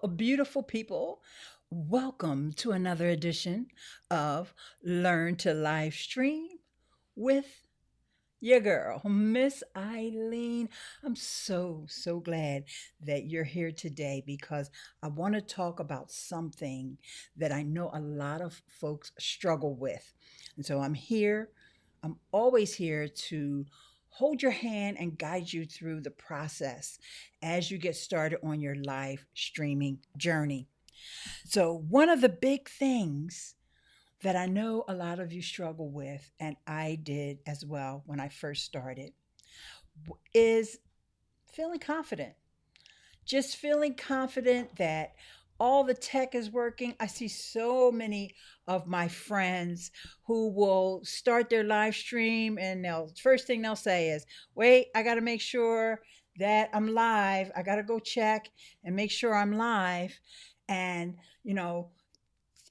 beautiful people. Welcome to another edition of Learn to Live Stream with your girl, Miss Eileen. I'm so glad that you're here today because I want to talk about something that I know a lot of folks struggle with. And so I'm here, I'm always here to hold your hand and guide you through the process as you get started on your live streaming journey. So, one of the big things that I know a lot of you struggle with, and I did as well when I first started, is feeling confident. Just feeling confident that all the tech is working. I see so many of my friends who will start their live stream and they'll first thing they'll say is, "Wait, I got to make sure that I'm live. I got to go check and make sure I'm live." And, you know,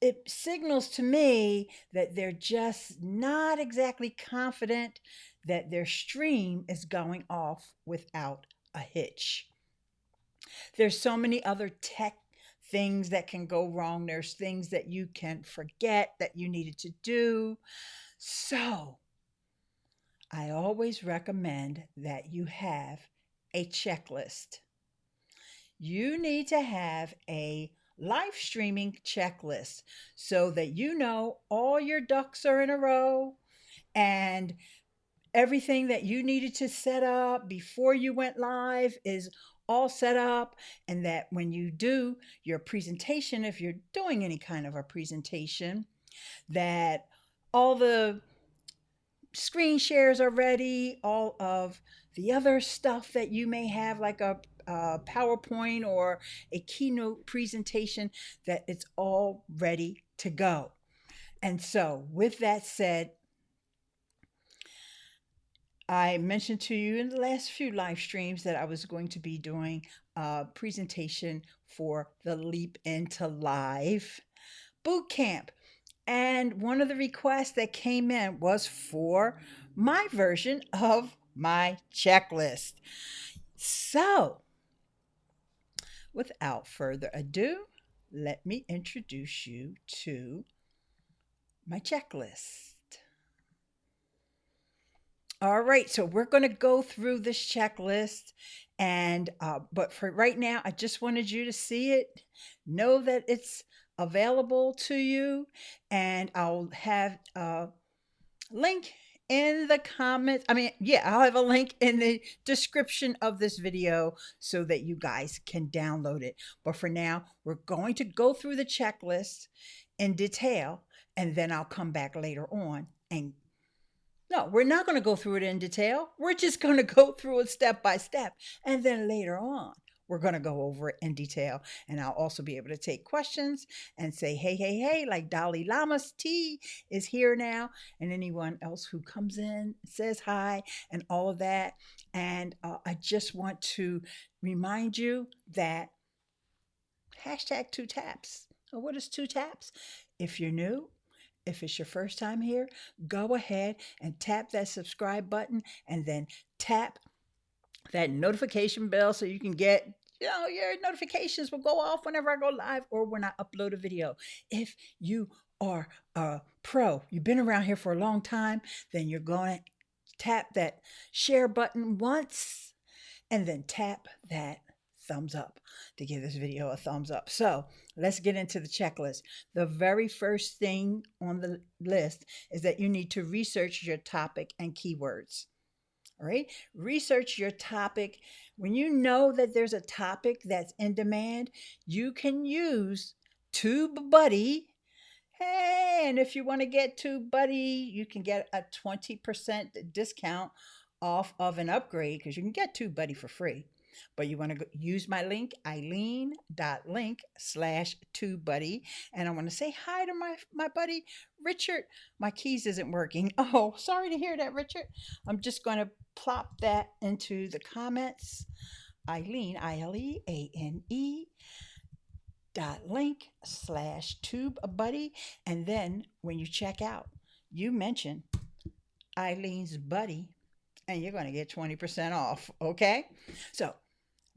it signals to me that they're just not exactly confident that their stream is going off without a hitch. There's so many other tech things that can go wrong. There's things that you can forget that you needed to do. So, I always recommend that you have a checklist. You need to have a live streaming checklist so that you know all your ducks are in a row and everything that you needed to set up before you went live is all set up, and that when you do your presentation, if you're doing any kind of a presentation, that all the screen shares are ready, all of the other stuff that you may have, like a PowerPoint or a keynote presentation, that it's all ready to go. And so, with that said, I mentioned to you in the last few live streams that I was going to be doing a presentation for the Leap into Live boot camp. And one of the requests that came in was for my version of my checklist. So, without further ado, let me introduce you to my checklist. All right, so we're going to go through this checklist, and but for right now, I just wanted you to see it, know that it's available to you, and I'll have a link in the comments. I'll have a link in the description of this video so that you guys can download it. But for now, we're going to go through the checklist in detail, and then I'll come back later on and no, we're not going to go through it in detail. We're just going to go through it step by step. And then later on, we're going to go over it in detail. And I'll also be able to take questions and say, hey, like Dalai Lama's tea is here now. And anyone else who comes in says hi and all of that. And I just want to remind you that hashtag two taps. What is two taps? If you're new, if it's your first time here, go ahead and tap that subscribe button and then tap that notification bell so you can get, your notifications will go off whenever I go live or when I upload a video. If you are a pro, you've been around here for a long time, then you're going to tap that share button once and then tap that thumbs up to give this video a thumbs up. So let's get into the checklist. The very first thing on the list is that you need to research your topic and keywords. All right, research your topic. When you know that there's a topic that's in demand, you can use Tubebuddy. Hey, and if you want to get Tubebuddy, you can get a 20% discount off of an upgrade because you can get Tubebuddy for free. But you want to use my link, ileane.link/Tubebuddy. And I want to say hi to my buddy, Richard. My keys isn't working. Oh, sorry to hear that, Richard. I'm just going to plop that into the comments. Eileen, ILEANE .link/Tubebuddy. And then when you check out, you mention Eileen's Buddy and you're going to get 20% off. Okay. So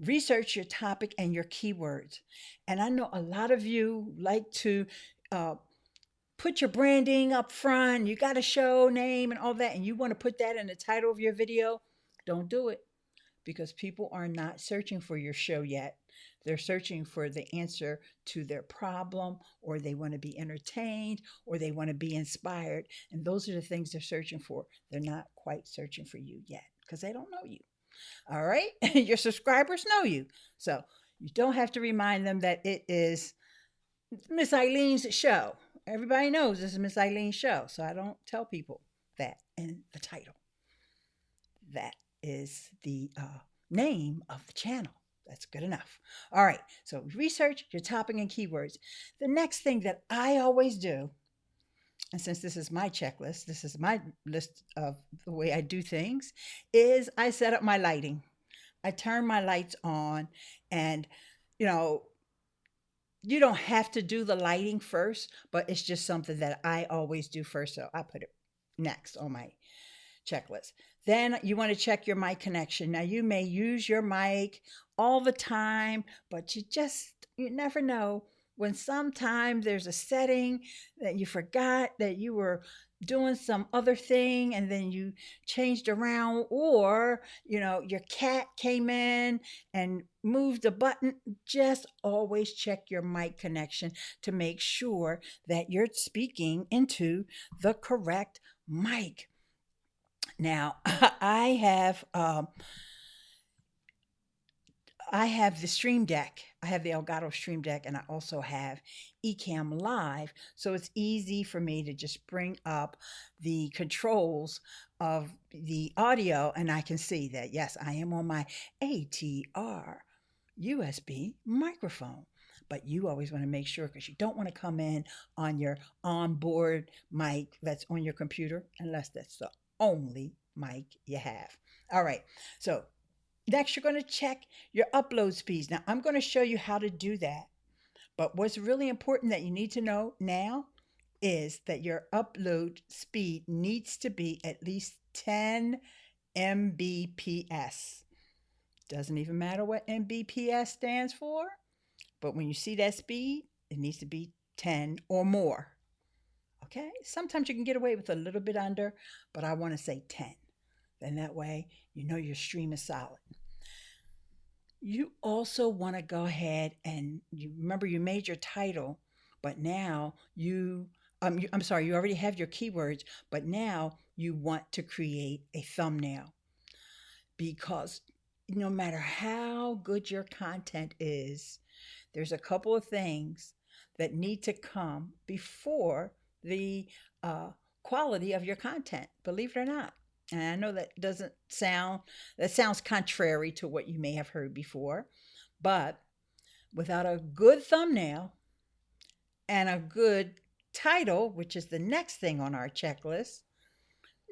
Research your topic and your keywords. And I know a lot of you like to uh, put your branding up front. You got a show name and all that, and you want to put that in the title of your video. Don't do it, because people are not searching for your show yet. They're searching for the answer to their problem, or they want to be entertained, or they want to be inspired. And those are the things they're searching for. They're not quite searching for you yet because they don't know you. All right. Your subscribers know you. So you don't have to remind them that it is Miss Eileen's show. Everybody knows this is Miss Eileen's show. So I don't tell people that in the title. That is the name of the channel. That's good enough. All right. So research your topic and keywords. The next thing that I always do, and since this is my checklist, this is my list of the way I do things, is I set up my lighting. I turn my lights on, and you know, you don't have to do the lighting first, but it's just something that I always do first. So I put it next on my checklist. Then you want to check your mic connection. Now, you may use your mic all the time, but you never know when sometimes there's a setting that you forgot that you were doing some other thing and then you changed around, or your cat came in and moved the button. Just always check your mic connection to make sure that you're speaking into the correct mic. Now, I have the Stream Deck. I have the Elgato Stream Deck, and I also have Ecamm Live. So it's easy for me to just bring up the controls of the audio, and I can see that, yes, I am on my ATR USB microphone. But you always want to make sure, because you don't want to come in on your onboard mic that's on your computer, unless that's the only mic you have. All right. So next, you're going to check your upload speeds. Now, I'm going to show you how to do that. But what's really important that you need to know now is that your upload speed needs to be at least 10 Mbps. Doesn't even matter what Mbps stands for, but when you see that speed, it needs to be 10 or more. Okay? Sometimes you can get away with a little bit under, but I want to say 10. Then that way, you know your stream is solid. You also want to go ahead and you remember you made your title, but now I'm sorry, you already have your keywords, but now you want to create a thumbnail, because no matter how good your content is, there's a couple of things that need to come before the quality of your content, believe it or not. And I know that sounds contrary to what you may have heard before, but without a good thumbnail and a good title, which is the next thing on our checklist,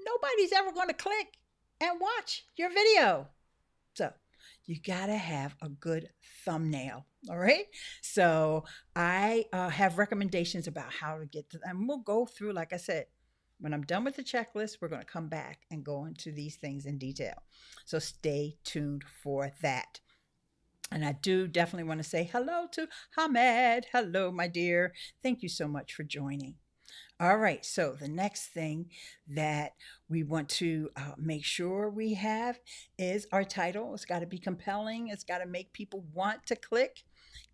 nobody's ever going to click and watch your video. So you got to have a good thumbnail. All right. So I have recommendations about how to get to them. We'll go through, like I said, when I'm done with the checklist, we're going to come back and go into these things in detail. So stay tuned for that. And I do definitely want to say hello to Hamed. Hello, my dear. Thank you so much for joining. All right, so the next thing that we want to make sure we have is our title. It's got to be compelling. It's got to make people want to click.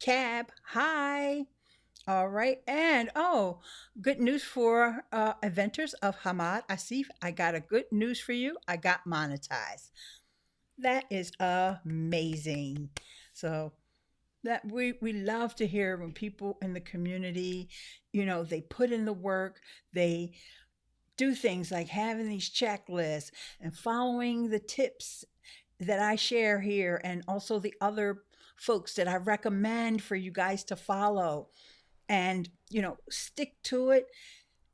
Cab, hi. All right, and good news for inventors of Hamad Asif. I got a good news for you. I got monetized. That is amazing. So that we love to hear when people in the community, they put in the work, they do things like having these checklists and following the tips that I share here, and also the other folks that I recommend for you guys to follow, and stick to it,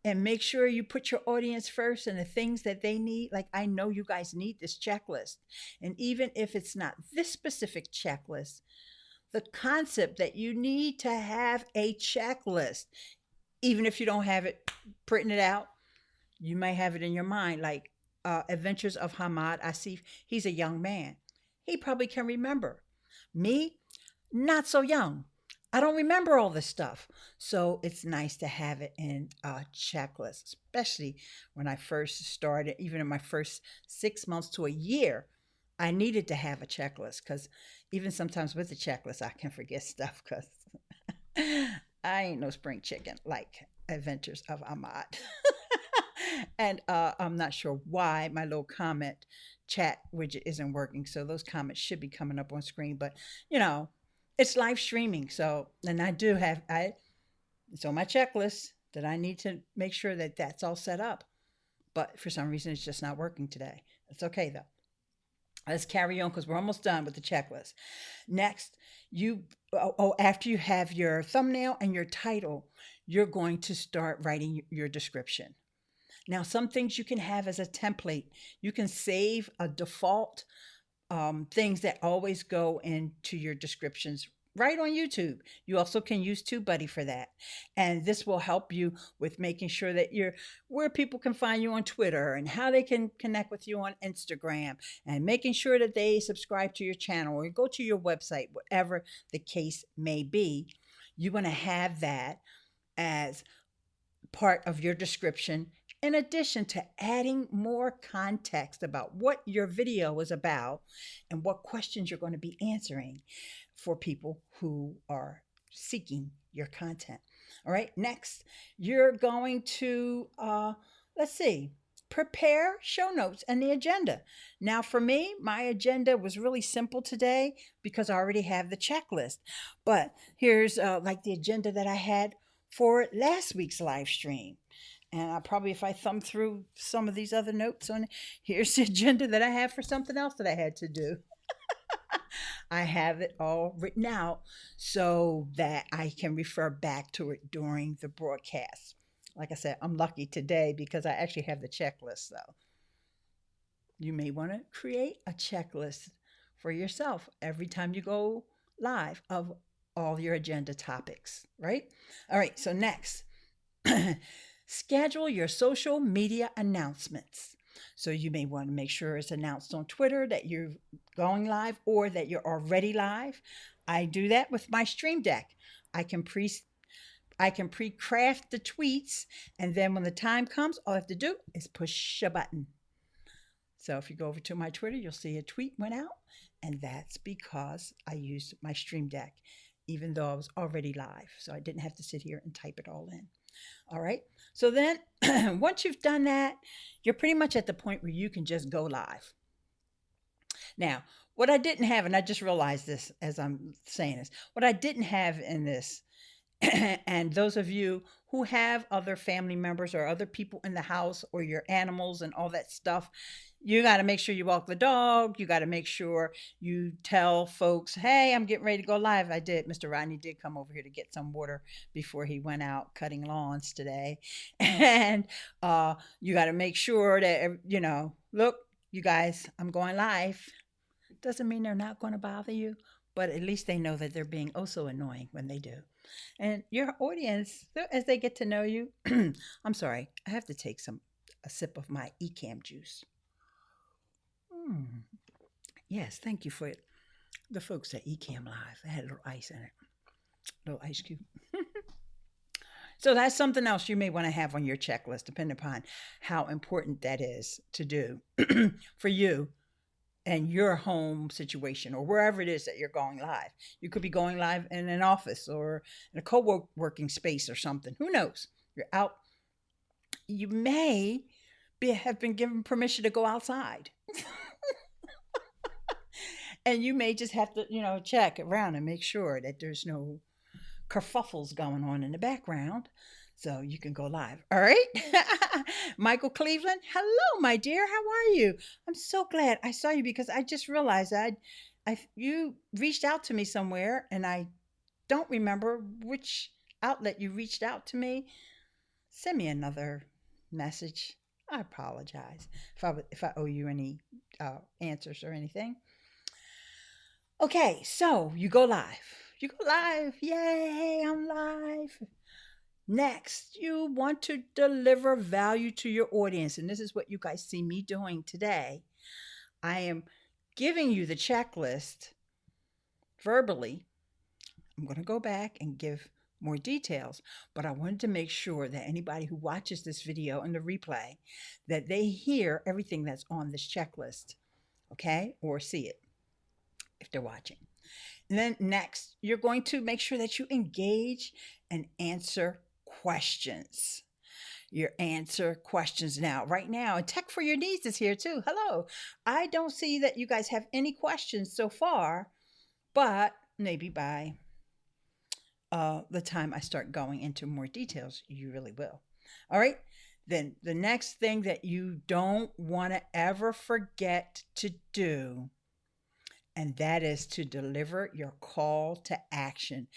and make sure you put your audience first and the things that they need. Like, I know you guys need this checklist, and even if it's not this specific checklist, the concept that you need to have a checklist, even if you don't have it printed it out, you may have it in your mind. Like Adventures of Hamad Asif, he's a young man. He probably can remember. Me, not so young. I don't remember all this stuff. So it's nice to have it in a checklist, especially when I first started, even in my first 6 months to a year. I needed to have a checklist because even sometimes with the checklist, I can forget stuff because I ain't no spring chicken like Adventures of Ahmad. And I'm not sure why my little comment chat widget isn't working. So those comments should be coming up on screen, but you know, it's live streaming. So, and I do have, it's on my checklist that I need to make sure that that's all set up. But for some reason, it's just not working today. It's okay though. Let's carry on because we're almost done with the checklist. Next, after you have your thumbnail and your title, you're going to start writing your description. Now, some things you can have as a template. You can save a default things that always go into your descriptions right on YouTube. You also can use Tubebuddy for that. And this will help you with making sure that you're where people can find you on Twitter and how they can connect with you on Instagram and making sure that they subscribe to your channel or go to your website, whatever the case may be. You want to have that as part of your description, in addition to adding more context about what your video is about and what questions you're going to be answering for people who are seeking your content. All right, next, you're going to, let's see, prepare show notes and the agenda. Now, for me, my agenda was really simple today because I already have the checklist. But here's like the agenda that I had for last week's live stream. And I probably, if I thumb through some of these other notes on, here's the agenda that I have for something else that I had to do. I have it all written out so that I can refer back to it during the broadcast. Like I said, I'm lucky today because I actually have the checklist, though. You may want to create a checklist for yourself every time you go live of all your agenda topics, right? All right, so next, schedule your social media announcements. So you may want to make sure it's announced on Twitter that you're going live or that you're already live. I do that with my Stream Deck. I can pre-craft the tweets, and then when the time comes, all I have to do is push a button. So if you go over to my Twitter, you'll see a tweet went out, and that's because I used my Stream Deck, even though I was already live. So I didn't have to sit here and type it all in. All right. So then once you've done that, you're pretty much at the point where you can just go live. Now, what I didn't have, and I just realized this as I'm saying this, what I didn't have in this, and those of you who have other family members or other people in the house or your animals and all that stuff, you got to make sure you walk the dog. You got to make sure you tell folks, hey, I'm getting ready to go live. I did. Mr. Rodney did come over here to get some water before he went out cutting lawns today. And you got to make sure that, look, you guys, I'm going live. Doesn't mean they're not going to bother you, but at least they know that they're being oh so annoying when they do. And your audience, as they get to know you, I'm sorry, I have to take a sip of my Ecamm juice. Yes, thank you for the folks at Ecamm Live. I had a little ice in it, a little ice cube. So that's something else you may want to have on your checklist, depending upon how important that is to do for you and your home situation or wherever it is that you're going live. You could be going live in an office or in a co-working space or something. Who knows? You're out. You may have been given permission to go outside. And you may just have to, check around and make sure that there's no kerfuffles going on in the background so you can go live. All right. Michael Cleveland. Hello, my dear. How are you? I'm so glad I saw you because I just realized you reached out to me somewhere and I don't remember which outlet you reached out to me. Send me another message. I apologize if I owe you any answers or anything. Okay, so you go live. You go live. Yay, I'm live. Next, you want to deliver value to your audience. And this is what you guys see me doing today. I am giving you the checklist verbally. I'm going to go back and give more details, but I wanted to make sure that anybody who watches this video and the replay, that they hear everything that's on this checklist, okay? Or see it if they're watching. And then next, you're going to make sure that you engage and answer questions. Your answer questions now. Right now, and Tech for Your Needs is here too. Hello. I don't see that you guys have any questions so far, but maybe by the time I start going into more details, you really will. All right. Then the next thing that you don't want to ever forget to do, and that is to deliver your call to action.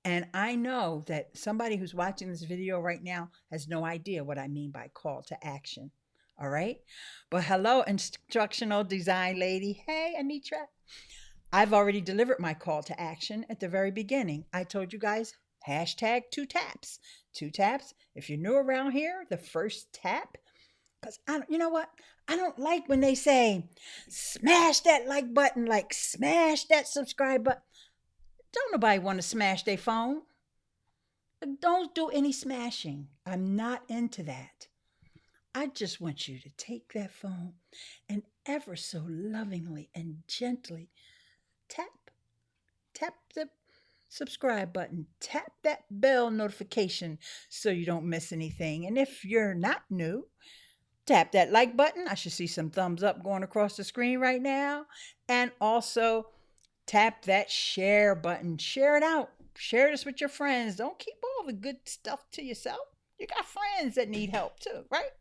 And I know that somebody who's watching this video right now has no idea what I mean by call to action. All right. But hello, instructional design lady. Hey, Anitra. I've already delivered my call to action at the very beginning. I told you guys, hashtag 2 taps. 2 taps. If you're new around here, the first tap, because you know what? I don't like when they say, smash that like button, like smash that subscribe button. Don't nobody want to smash their phone. Don't do any smashing. I'm not into that. I just want you to take that phone and ever so lovingly and gently tap the subscribe button, tap that bell notification so you don't miss anything. And if you're not new, tap that like button. I should see some thumbs up going across the screen right now. And also tap that share button. Share it out. Share this with your friends. Don't keep all the good stuff to yourself. You got friends that need help too, right?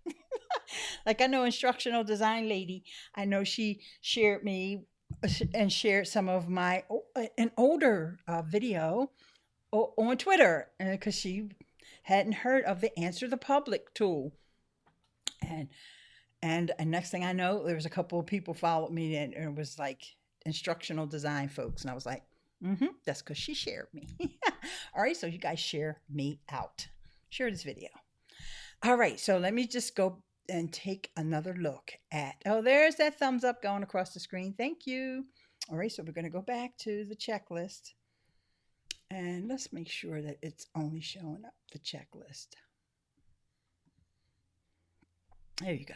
Like I know instructional design lady, I know she shared me and shared some of my an older video on Twitter because she hadn't heard of the Answer the Public tool. And next thing I know, there was a couple of people followed me and it was like instructional design folks. And I was like, that's because she shared me. All right, so you guys share me out. Share this video. All right, so let me just go and take another look at, oh, there's that thumbs up going across the screen. Thank you. All right, so we're going to go back to the checklist. And let's make sure that it's only showing up the checklist. There you go.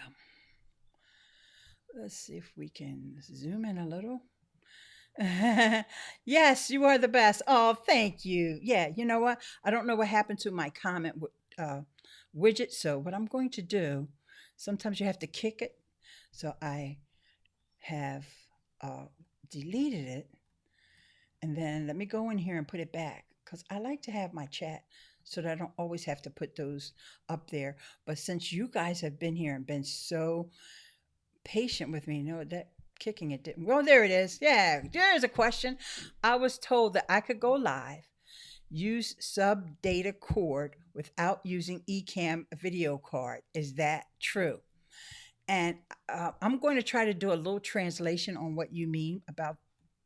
Let's see if we can zoom in a little. Yes, you are the best. Oh, thank you. Yeah, you know what? I don't know what happened to my comment widget. So what I'm going to do, sometimes you have to kick it. So I have deleted it. And then let me go in here and put it back because I like to have my chat so that I don't always have to put those up there. But since you guys have been here and been so patient with me, you know, that kicking it didn't. Well, there it is. Yeah, there's a question. I was told that I could go live, use sub data cord without using Ecamm video card. Is that true? And I'm going to try to do a little translation on what you mean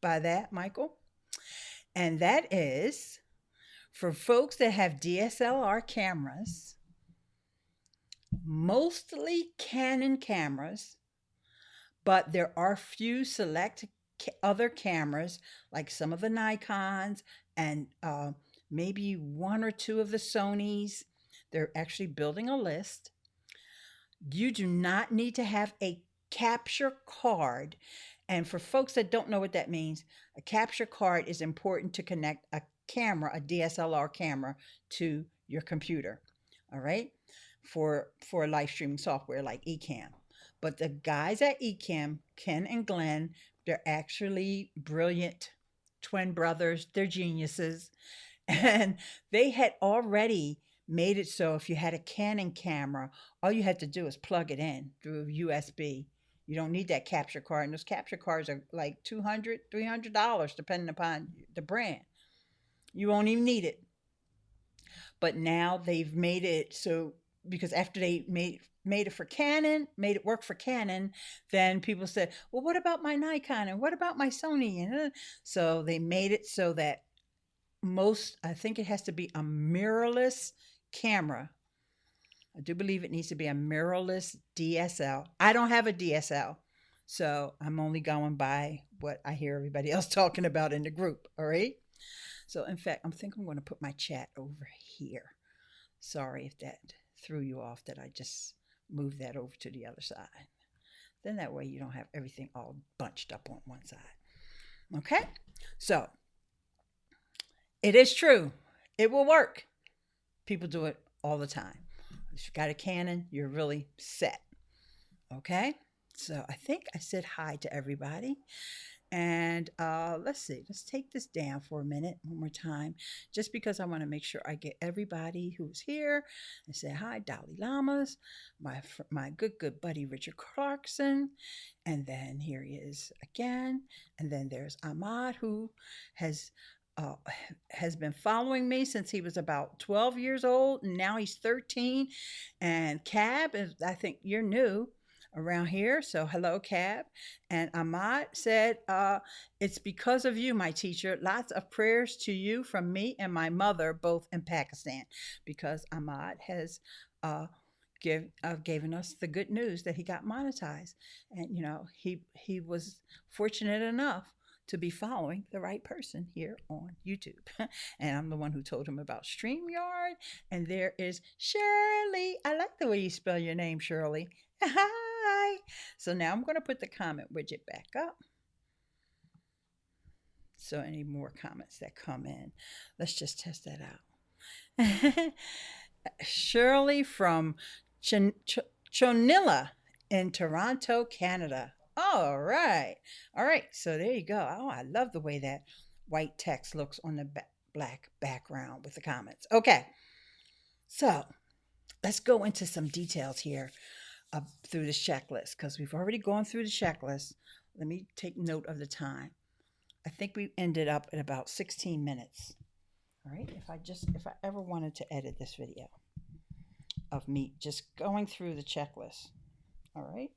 by that, Michael. And that is for folks that have DSLR cameras, mostly Canon cameras, but there are few select other cameras like some of the Nikons and maybe one or two of the Sonys. They're actually building a list. You do not need to have a capture card. And for folks that don't know what that means, a capture card is important to connect a camera, a DSLR camera, to your computer. All right, for live streaming software like Ecamm. But the guys at Ecamm, Ken and Glenn, they're actually brilliant twin brothers. They're geniuses. And they had already made it so if you had a Canon camera, all you had to do is plug it in through USB. You don't need that capture card. And those capture cards are like $200, $300, depending upon the brand. You won't even need it. But now they've made it so, because after they made it for Canon, made it work for Canon, then people said, well, what about my Nikon? And what about my Sony? And so they made it so that I think it has to be a mirrorless camera. I do believe it needs to be a mirrorless DSL. I don't have a DSL, So I'm only going by what I hear everybody else talking about in the group. All right. So in fact, I think I'm going to put my chat over here. Sorry if that threw you off that I just moved that over to the other side. Then that way you don't have everything all bunched up on one side. Okay. So it is true. It will work. People do it all the time. If you got a Canon, you're really set. Okay. So I think I said hi to everybody. And let's see, let's take this down for a minute one more time, just because I want to make sure I get everybody who's here and say hi. Dalai Lamas, my good buddy Richard Clarkson, and then here he is again, and then there's Ahmad, who has uh, has been following me since he was about 12 years old, and now he's 13. And Cab is, I think you're new around here. So hello, Cab. And Ahmad said, it's because of you, my teacher. Lots of prayers to you from me and my mother, both in Pakistan, because Ahmad has given us the good news that he got monetized. And, you know, he was fortunate enough to be following the right person here on YouTube. And I'm the one who told him about StreamYard. And there is Shirley. I like the way you spell your name, Shirley. Hi. So now I'm going to put the comment widget back up. So any more comments that come in, let's just test that out. Shirley from Chonilla in Toronto, Canada. All right. All right. So there you go. Oh, I love the way that white text looks on the black background with the comments. Okay. So let's go into some details here through this checklist, because we've already gone through the checklist. Let me take note of the time. I think we ended up at about 16 minutes. All right. If I ever wanted to edit this video of me just going through the checklist. All right.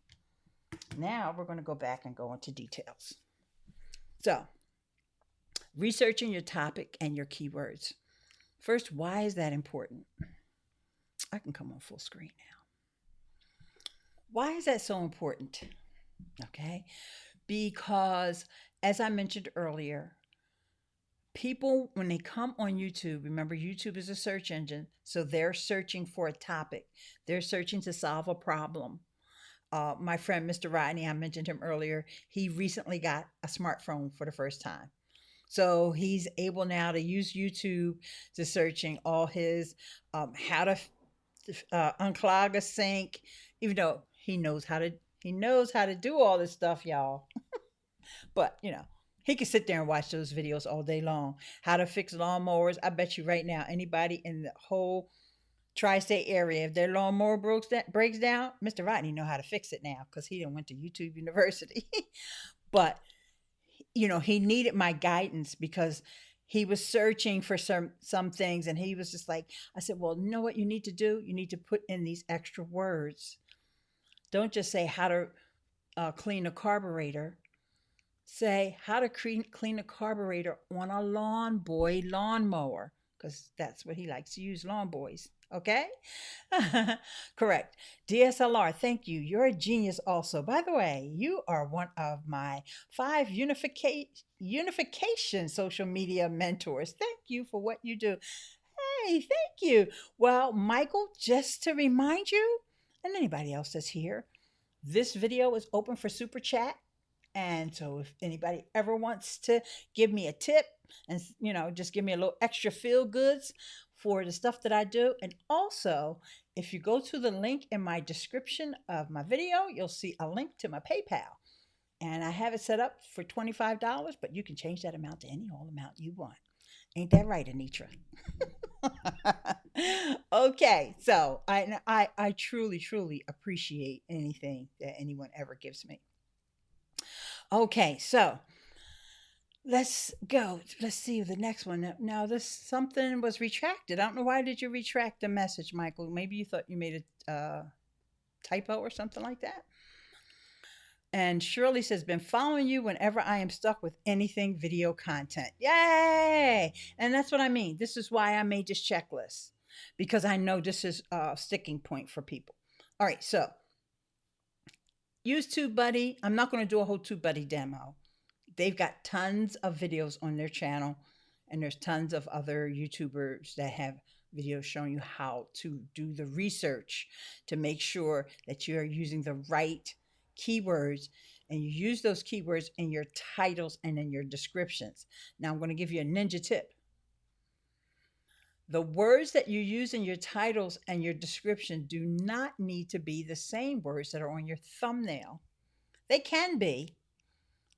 Now we're going to go back and go into details. So, researching your topic and your keywords. First, why is that important? I can come on full screen now. Why is that so important? Okay. Because, as I mentioned earlier, people, when they come on YouTube, remember YouTube is a search engine, so they're searching for a topic. They're searching to solve a problem. My friend, Mr. Rodney, I mentioned him earlier, he recently got a smartphone for the first time. So he's able now to use YouTube to searching all his how to unclog a sink, even though he knows how to do all this stuff, y'all. But you know, he can sit there and watch those videos all day long. How to fix lawnmowers. I bet you right now, anybody in the whole tri-state area, if their lawnmower breaks down, Mr. Rodney know how to fix it now because he done went to YouTube University. But you know, he needed my guidance because he was searching for some things, and he was just like, I said, well, you know what you need to do? You need to put in these extra words. Don't just say how to clean a carburetor. Say how to clean a carburetor on a lawn boy lawnmower, because that's what he likes to use, lawn boys. Okay. Correct. DSLR, thank you. You're a genius also. By the way, you are one of my 5 unification social media mentors. Thank you for what you do. Hey, thank you. Well, Michael, just to remind you, and anybody else that's here, this video is open for super chat. And so if anybody ever wants to give me a tip and, you know, just give me a little extra feel goods for the stuff that I do. And also, if you go to the link in my description of my video, you'll see a link to my PayPal. And I have it set up for $25, but you can change that amount to any whole amount you want. Ain't that right, Anitra? Okay, so I truly appreciate anything that anyone ever gives me. Okay, so let's go. Let's see the next one. Now, this something was retracted. I don't know, why did you retract the message, Michael? Maybe you thought you made a typo or something like that. And Shirley says, been following you whenever I am stuck with anything video content. Yay! And that's what I mean. This is why I made this checklist, because I know this is a sticking point for people. All right, so use TubeBuddy. I'm not going to do a whole TubeBuddy demo. They've got tons of videos on their channel, and there's tons of other YouTubers that have videos showing you how to do the research to make sure that you are using the right keywords, and you use those keywords in your titles and in your descriptions. Now, I'm going to give you a ninja tip. The words that you use in your titles and your description do not need to be the same words that are on your thumbnail. They can be,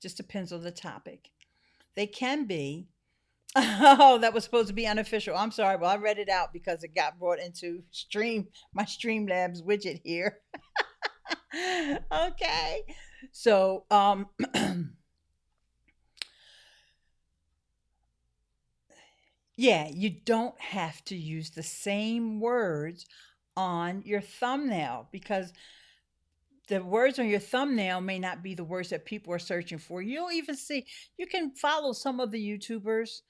just depends on the topic. They can be. Oh, that was supposed to be unofficial. I'm sorry. Well, I read it out because it got brought into my Streamlabs widget here. Okay. So, yeah, you don't have to use the same words on your thumbnail, because the words on your thumbnail may not be the words that people are searching for. You'll even see, you can follow some of the YouTubers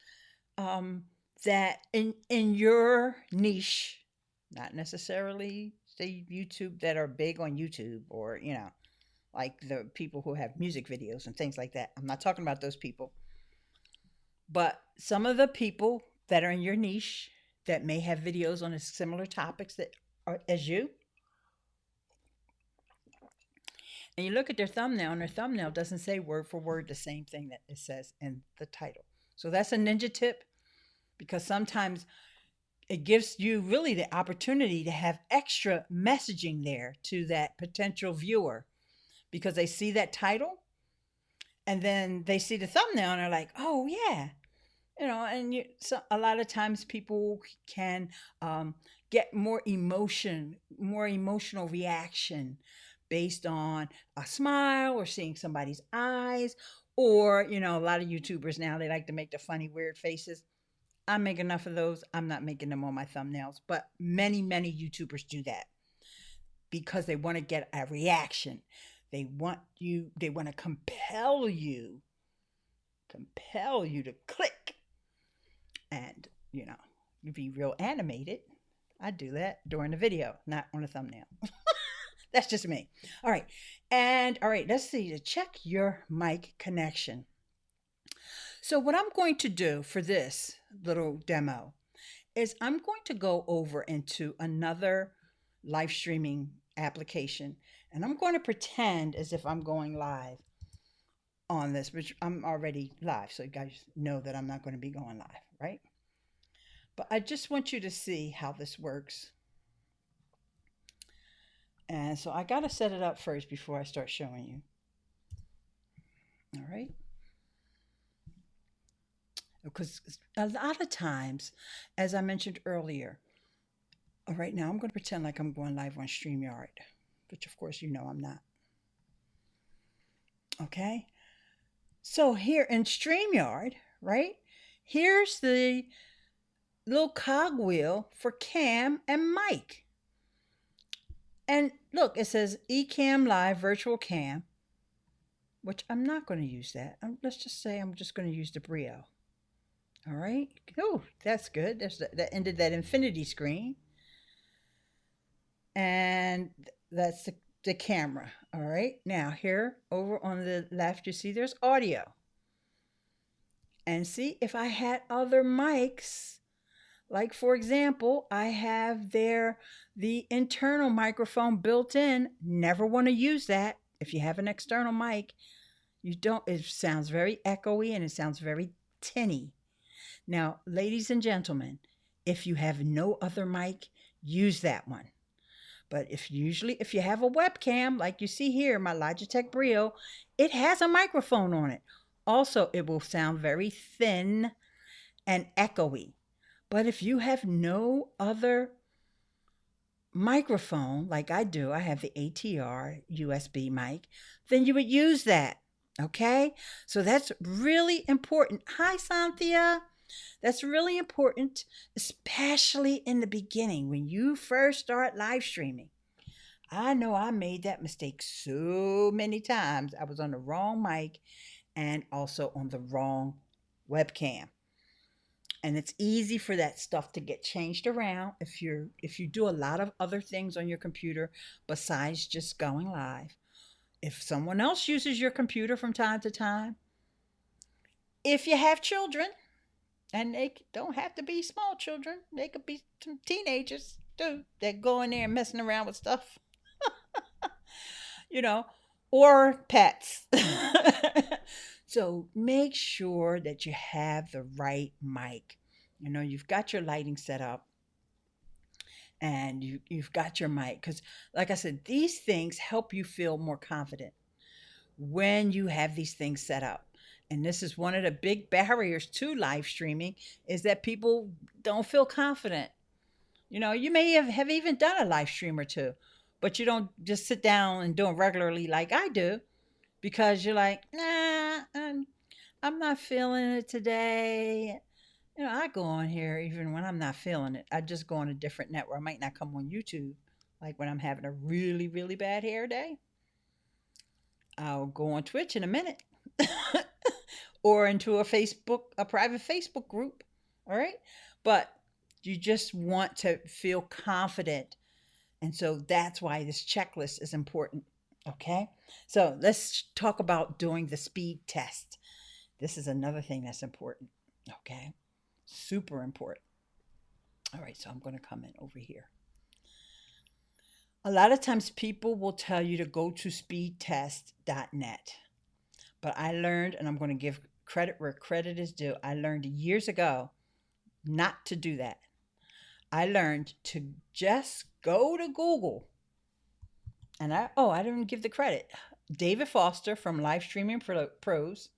that in your niche, not necessarily the YouTube that are big on YouTube, or like the people who have music videos and things like that. I'm not talking about those people, but some of the people that are in your niche that may have videos on similar topics that are as you, and you look at their thumbnail, and their thumbnail doesn't say word for word the same thing that it says in the title. So that's a ninja tip, because sometimes it gives you really the opportunity to have extra messaging there to that potential viewer, because they see that title and then they see the thumbnail and they're like, oh yeah, and so a lot of times people can get more emotional reaction based on a smile or seeing somebody's eyes, or a lot of YouTubers now, they like to make the funny weird faces. I make enough of those. I'm not making them on my thumbnails, but many YouTubers do that because they want to get a reaction. They want to compel you to click, and you be real animated. I do that during the video, not on a thumbnail. That's just me. All right. And all right, let's see, to check your mic connection. So what I'm going to do for this little demo is I'm going to go over into another live streaming application, and I'm going to pretend as if I'm going live on this, which I'm already live. So you guys know that I'm not going to be going live, right? But I just want you to see how this works. And so I got to set it up first before I start showing you. All right. Because a lot of times, as I mentioned earlier, all right, now I'm going to pretend like I'm going live on StreamYard, which of course I'm not. Okay. So here in StreamYard, right, here's the little cogwheel for cam and mic. And look, it says Ecamm Live Virtual Cam, which I'm not going to use that. Let's just say I'm just going to use the Brio. All right. Oh, that's good. That ended that infinity screen. And that's the camera. All right. Now here over on the left, you see there's audio. And see, if I had other mics, like for example, I have there the internal microphone built in. Never want to use that. If you have an external mic, you don't, it sounds very echoey and it sounds very tinny. Now, ladies and gentlemen, if you have no other mic, use that one. But if you have a webcam, like you see here, my Logitech Brio, it has a microphone on it. Also, it will sound very thin and echoey. But if you have no other microphone, like I do, I have the ATR USB mic, then you would use that. Okay? So that's really important. Hi, Cynthia. That's really important, especially in the beginning when you first start live streaming. I know I made that mistake so many times. I was on the wrong mic and also on the wrong webcam. And it's easy for that stuff to get changed around if you do a lot of other things on your computer besides just going live. if someone else uses your computer from time to time, if you have children, and they don't have to be small children, they could be some teenagers too that go in there and messing around with stuff, you know, or pets. So make sure that you have the right mic. You've got your lighting set up and you've got your mic. Because, like I said, these things help you feel more confident when you have these things set up. And this is one of the big barriers to live streaming is that people don't feel confident. You may have even done a live stream or two, but you don't just sit down and do it regularly like I do because you're like, nah, I'm not feeling it today. I go on here even when I'm not feeling it. I just go on a different network. I might not come on YouTube. Like when I'm having a really, really bad hair day, I'll go on Twitch in a minute or into a private Facebook group. All right. But you just want to feel confident. And so that's why this checklist is important. Okay. So let's talk about doing the speed test. This is another thing that's important. Okay. Super important. All right. So I'm going to come in over here. A lot of times people will tell you to go to speedtest.net. But I learned, and I'm going to give credit where credit is due, I learned years ago not to do that. I learned to just go to Google. And I didn't give the credit. David Foster from Live Streaming Pros.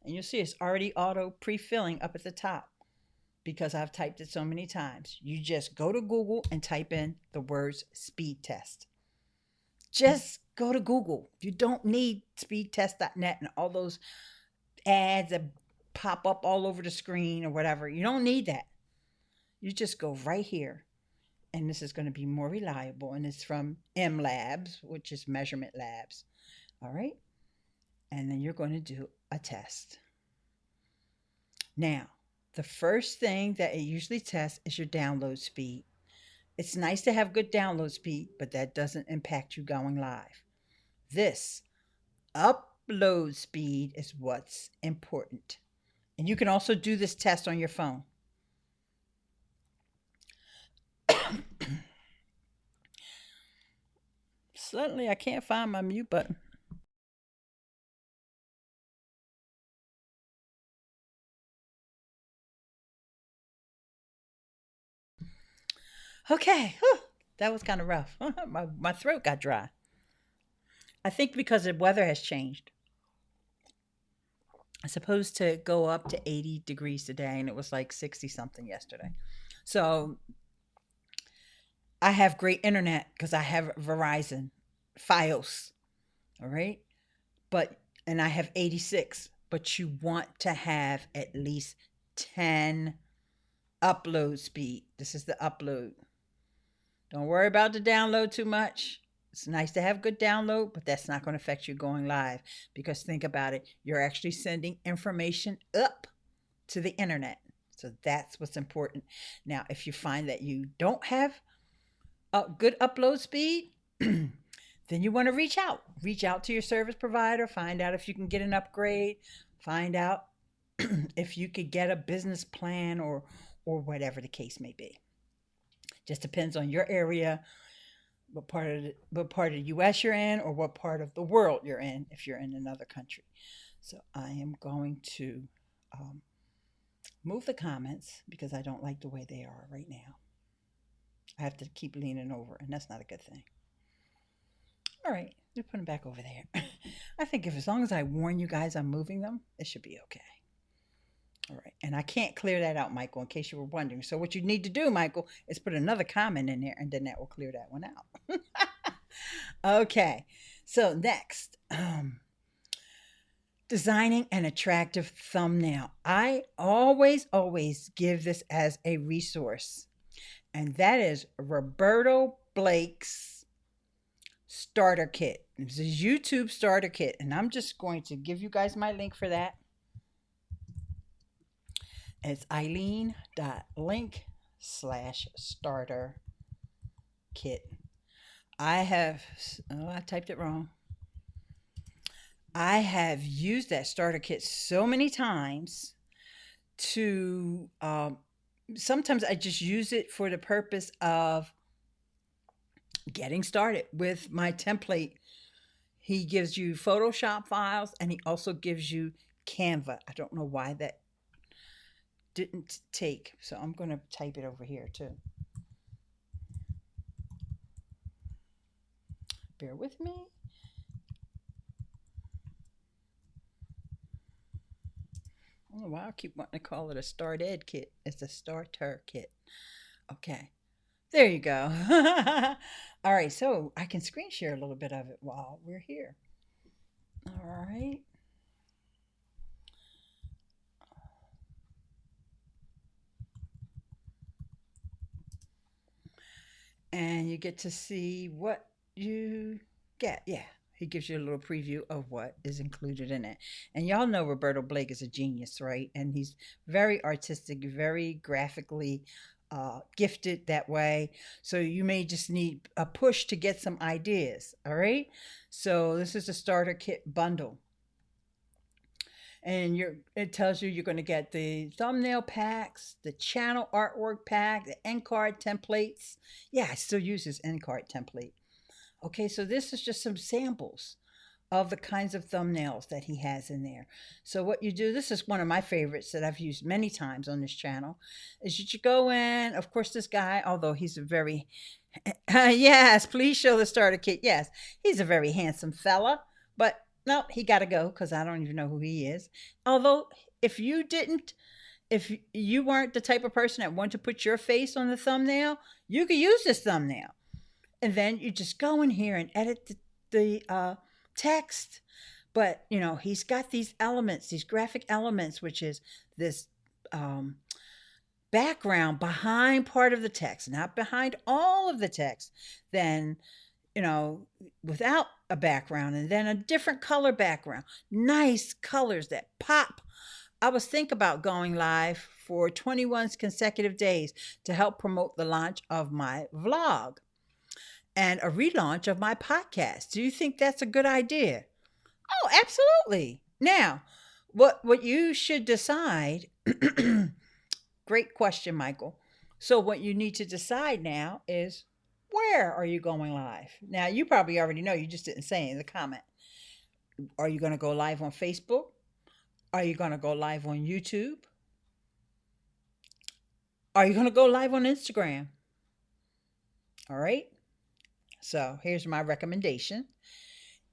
And you'll see it's already auto pre-filling up at the top because I've typed it so many times. You just go to Google and type in the words speed test. Just go to Google. You don't need speedtest.net and all those ads that pop up all over the screen or whatever. You don't need that. You just go right here. And this is going to be more reliable. And it's from M Labs, which is Measurement Labs. All right. And then you're going to do a test. Now, the first thing that it usually tests is your download speed. It's nice to have good download speed, but that doesn't impact you going live. This upload speed is what's important. And you can also do this test on your phone. Suddenly, I can't find my mute button. Okay, that was kind of rough. My throat got dry. I think because the weather has changed. It's supposed to go up to 80 degrees today, and it was like 60 something yesterday. So I have great internet because I have Verizon, Fios. All right. And I have 86, but you want to have at least 10 upload speed. This is the upload. Don't worry about the download too much. It's nice to have good download, but that's not going to affect you going live because think about it. You're actually sending information up to the internet. So that's what's important. Now, if you find that you don't have a good upload speed, then you want to reach out. Reach out to your service provider, find out if you can get an upgrade, find out if you could get a business plan or whatever the case may be. Just depends on your area, what part of the US you're in or what part of the world you're in if you're in another country. So I am going to move the comments because I don't like the way they are right now. I have to keep leaning over, and that's not a good thing. All right, we'll put them back over there. I think as long as I warn you guys I'm moving them, it should be okay. All right, and I can't clear that out, Michael, in case you were wondering. So what you need to do, Michael, is put another comment in there, and then that will clear that one out. Okay, so next, designing an attractive thumbnail. I always give this as a resource, and that is Roberto Blake's starter kit. This is YouTube starter kit, and I'm just going to give you guys my link for that. It's ileane.link/starter kit. I typed it wrong. I have used that starter kit so many times to sometimes I just use it for the purpose of getting started with my template. He gives you Photoshop files and he also gives you Canva. I don't know why that didn't take, so I'm going to type it over here too. Bear with me. I don't know why I keep wanting to call it a Start Ed kit. It's a starter kit. Okay. There you go. All right, so I can screen share a little bit of it while we're here. All right. And you get to see what you get. Yeah, he gives you a little preview of what is included in it. And y'all know Roberto Blake is a genius, right? And he's very artistic, very graphically gifted that way. So you may just need a push to get some ideas. All right. So this is a starter kit bundle. And it tells you you're going to get the thumbnail packs, the channel artwork pack, the end card templates. Yeah, I still use this end card template. Okay, so this is just some samples of the kinds of thumbnails that he has in there. So what you do, this is one of my favorites that I've used many times on this channel, is you go in, of course, this guy, although he's a very, yes, please show the starter kit. Yes, he's a very handsome fella, but no, he got to go because I don't even know who he is. Although, if you didn't, if you weren't the type of person that wanted to put your face on the thumbnail, you could use this thumbnail. And then you just go in here and edit the text. But, you know, he's got these elements, these graphic elements, which is this um, background behind part of the text, not behind all of the text. Then, you know, without a background, and then a different color background. Nice colors that pop. I was thinking about going live for 21 consecutive days to help promote the launch of my vlog and a relaunch of my podcast. Do you think that's a good idea? Oh, absolutely. Now, what you should decide, great question, Michael. So what you need to decide now is, where are you going live? Now, you probably already know, you just didn't say in the comment. Are you going to go live on Facebook? Are you going to go live on YouTube? Are you going to go live on Instagram? All right. So here's my recommendation.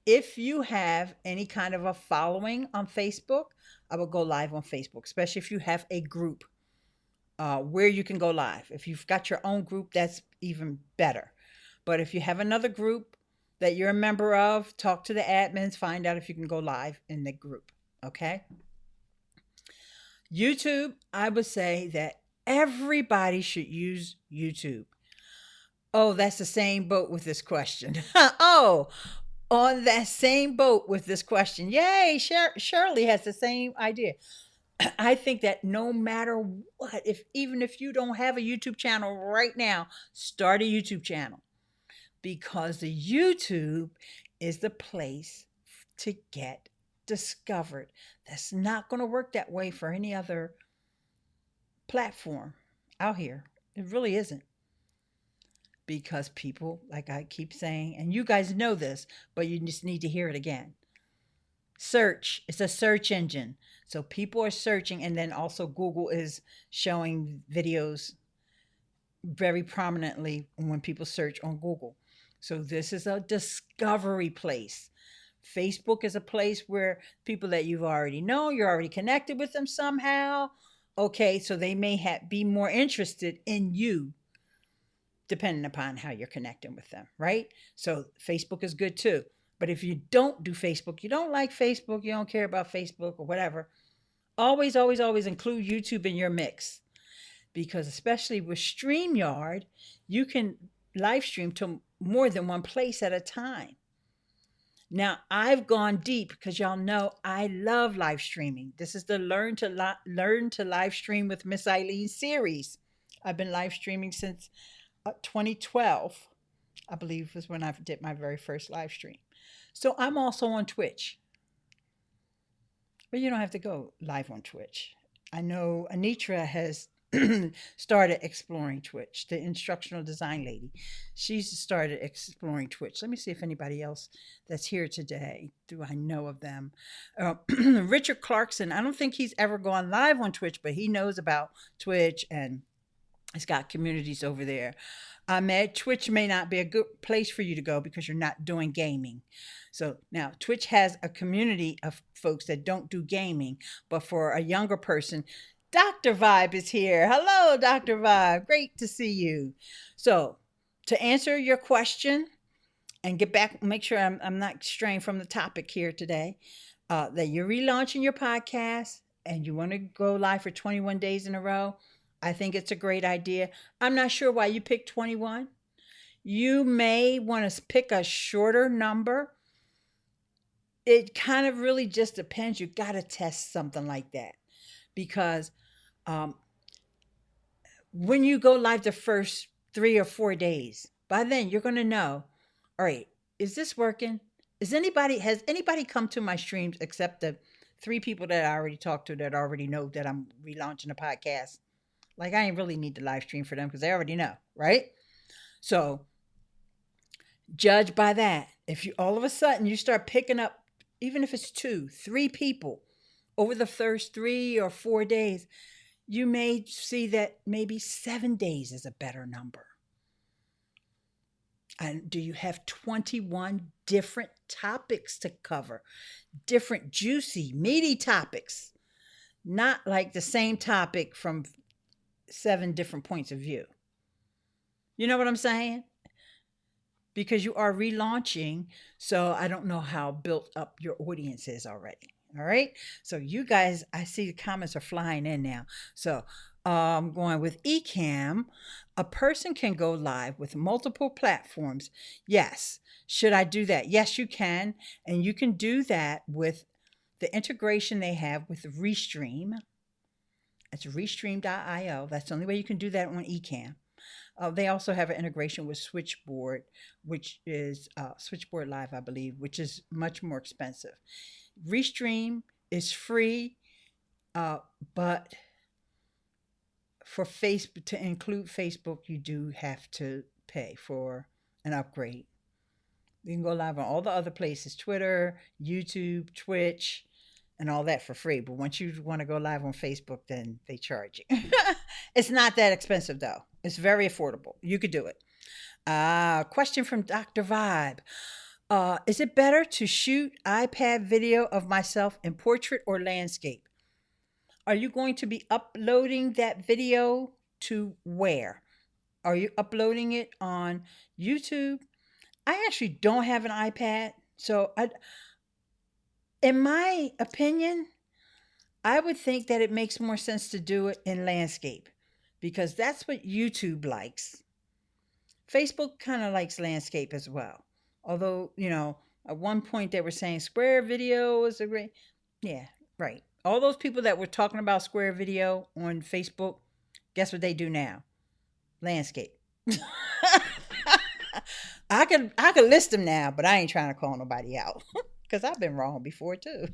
If you have any kind of a following on Facebook, I will go live on Facebook, especially if you have a group where you can go live. If you've got your own group, that's even better. But if you have another group that you're a member of, talk to the admins, find out if you can go live in the group. Okay. YouTube, I would say that everybody should use YouTube. Oh, that's the same boat with this question. Oh, on that same boat with this question. Yay, Shirley has the same idea. I think that no matter what, if even if you don't have a YouTube channel right now, start a YouTube channel, because the YouTube is the place to get discovered. That's not going to work that way for any other platform out here. It really isn't, because people, like I keep saying, and you guys know this, but you just need to hear it again. Search, it's a search engine. So people are searching, and then also Google is showing videos very prominently when people search on Google. So this is a discovery place. Facebook is a place where people that you've already known, you're already connected with them somehow. Okay, so they may be more interested in you depending upon how you're connecting with them, right? So Facebook is good too. But if you don't do Facebook, you don't like Facebook, you don't care about Facebook or whatever, always, always, always include YouTube in your mix. Because especially with StreamYard, you can live stream to more than one place at a time. Now, I've gone deep because y'all know I love live streaming. This is the Learn to Live Stream with Miss Eileen series. I've been live streaming since 2012, I believe, was when I did my very first live stream. So I'm also on Twitch. But you don't have to go live on Twitch. I know Anitra has started exploring Twitch, the instructional design lady. She's started exploring Twitch. Let me see if anybody else that's here today, do I know of them? Richard Clarkson, I don't think he's ever gone live on Twitch, but he knows about Twitch and it's got communities over there. Ahmed, Twitch may not be a good place for you to go because you're not doing gaming. So now Twitch has a community of folks that don't do gaming, but for a younger person, Dr. Vibe is here. Hello, Dr. Vibe. Great to see you. So, to answer your question and get back, make sure I'm not straying from the topic here today, that you're relaunching your podcast and you want to go live for 21 days in a row, I think it's a great idea. I'm not sure why you picked 21. You may want to pick a shorter number. It kind of really just depends. You got to test something like that because um, when you go live the first 3 or 4 days, by then you're going to know, all right, is this working? Has anybody come to my streams except the 3 people that I already talked to that already know that I'm relaunching a podcast? Like I ain't really need to live stream for them because they already know, right? So judge by that. If you all of a sudden you start picking up, even if it's 2, 3 people over the first 3 or 4 days, you may see that maybe 7 days is a better number. And do you have 21 different topics to cover? Different juicy, meaty topics. Not like the same topic from 7 different points of view. You know what I'm saying? Because you are relaunching, so I don't know how built up your audience is already. All right. So you guys, I see the comments are flying in now. So I'm going with Ecamm. A person can go live with multiple platforms. Yes. Should I do that? Yes, you can. And you can do that with the integration they have with Restream. It's restream.io. That's the only way you can do that on Ecamm. They also have an integration with Switchboard, which is Switchboard Live, I believe, which is much more expensive. Restream is free, but for Facebook, to include Facebook, you do have to pay for an upgrade. You can go live on all the other places, Twitter, YouTube, Twitch, and all that for free. But once you want to go live on Facebook, then they charge you. It's not that expensive, though. It's very affordable. You could do it. Question from Dr. Vibe. Is it better to shoot iPad video of myself in portrait or landscape? Are you going to be uploading that video to where? Are you uploading it on YouTube? I actually don't have an iPad. So, in my opinion, I would think that it makes more sense to do it in landscape because that's what YouTube likes. Facebook kind of likes landscape as well. Although, at one point they were saying square video is a great. Yeah, right. All those people that were talking about square video on Facebook, guess what they do now? Landscape. I could list them now, but I ain't trying to call nobody out because I've been wrong before too.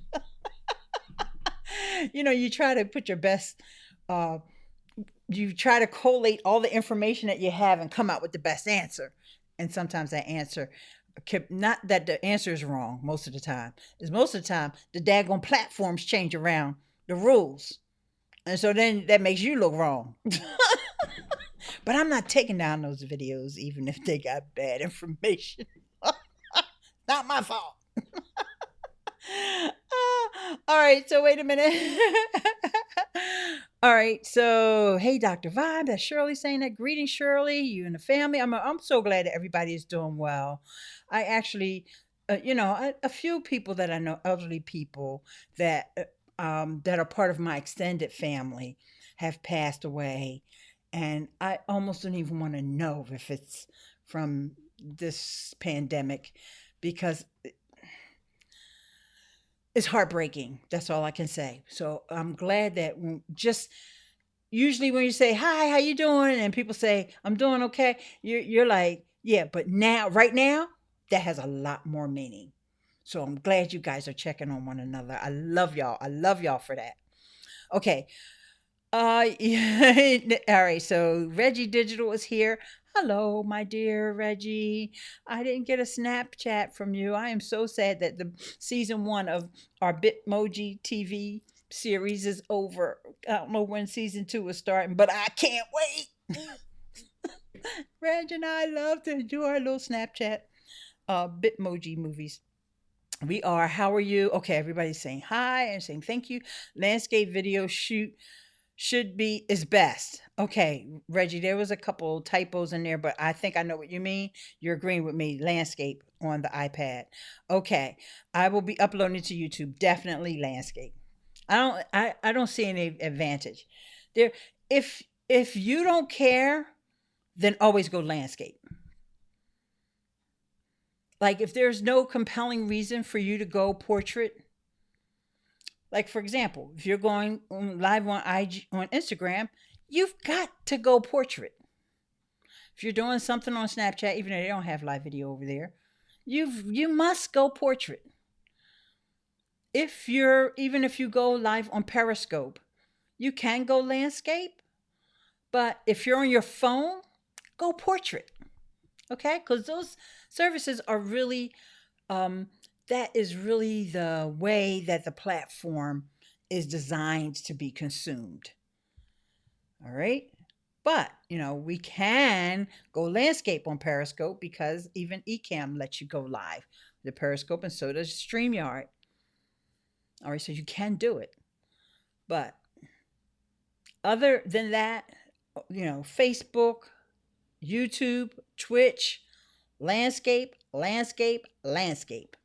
You try to put your best, you try to collate all the information that you have and come out with the best answer. And sometimes that answer, not that the answer is wrong most of the time, is most of the time the daggone platforms change around the rules. And so then that makes you look wrong. But I'm not taking down those videos even if they got bad information. Not my fault. All right, so wait a minute. All right, so hey, Dr. Vibe, that's Shirley saying that. Greetings, Shirley, you and the family. I'm so glad that everybody is doing well. I actually, a few people that I know, elderly people that that are part of my extended family, have passed away, and I almost don't even want to know if it's from this pandemic because it's heartbreaking. That's all I can say. So I'm glad that just usually when you say, hi, how you doing? And people say, I'm doing okay. You're like, yeah, but now, right now, that has a lot more meaning. So I'm glad you guys are checking on one another. I love y'all. I love y'all for that. Okay. Yeah. All right. So Reggie Digital is here. Hello, my dear Reggie. I didn't get a Snapchat from you. I am so sad that the season one of our Bitmoji TV series is over. I don't know when season two is starting, but I can't wait. Reg and I love to do our little Snapchat Bitmoji movies. We are. How are you? Okay, everybody's saying hi and saying thank you. Landscape video shoot should be is best. Okay, Reggie, there was a couple typos in there, but I think I know what you mean. You're agreeing with me. Landscape on the iPad. Okay, I will be uploading to YouTube. Definitely landscape. I don't see any advantage there. If you don't care, then always go landscape. Like if there's no compelling reason for you to go portrait, like for example, if you're going live on IG on Instagram, you've got to go portrait. If you're doing something on Snapchat, even though they don't have live video over there, you must go portrait. If you go live on Periscope, you can go landscape, but if you're on your phone, go portrait. Okay? Because those services are really that is really the way that the platform is designed to be consumed. All right. But, we can go landscape on Periscope because even Ecamm lets you go live. The Periscope, and so does StreamYard. All right. So you can do it. But other than that, Facebook, YouTube, Twitch, landscape, landscape, landscape.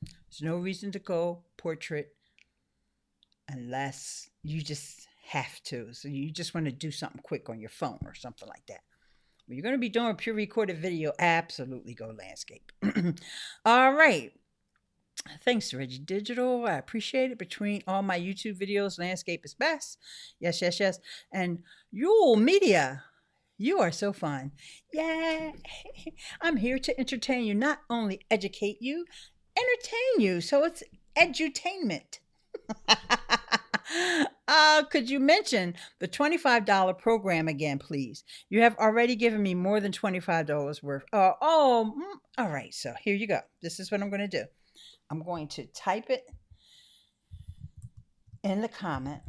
There's no reason to go portrait unless you just have to. So you just want to do something quick on your phone or something like that. When you're going to be doing pure recorded video, absolutely go landscape. All right. Thanks, Reggie Digital. I appreciate it. Between all my YouTube videos, landscape is best. Yes, yes, yes. And Yule Media, you are so fun. Yay. I'm here to entertain you, not only educate you, entertain you. So it's edutainment. Could you mention the $25 program again, please? You have already given me more than $25 worth. All right. So here you go. This is what I'm going to do. I'm going to type it in the comment,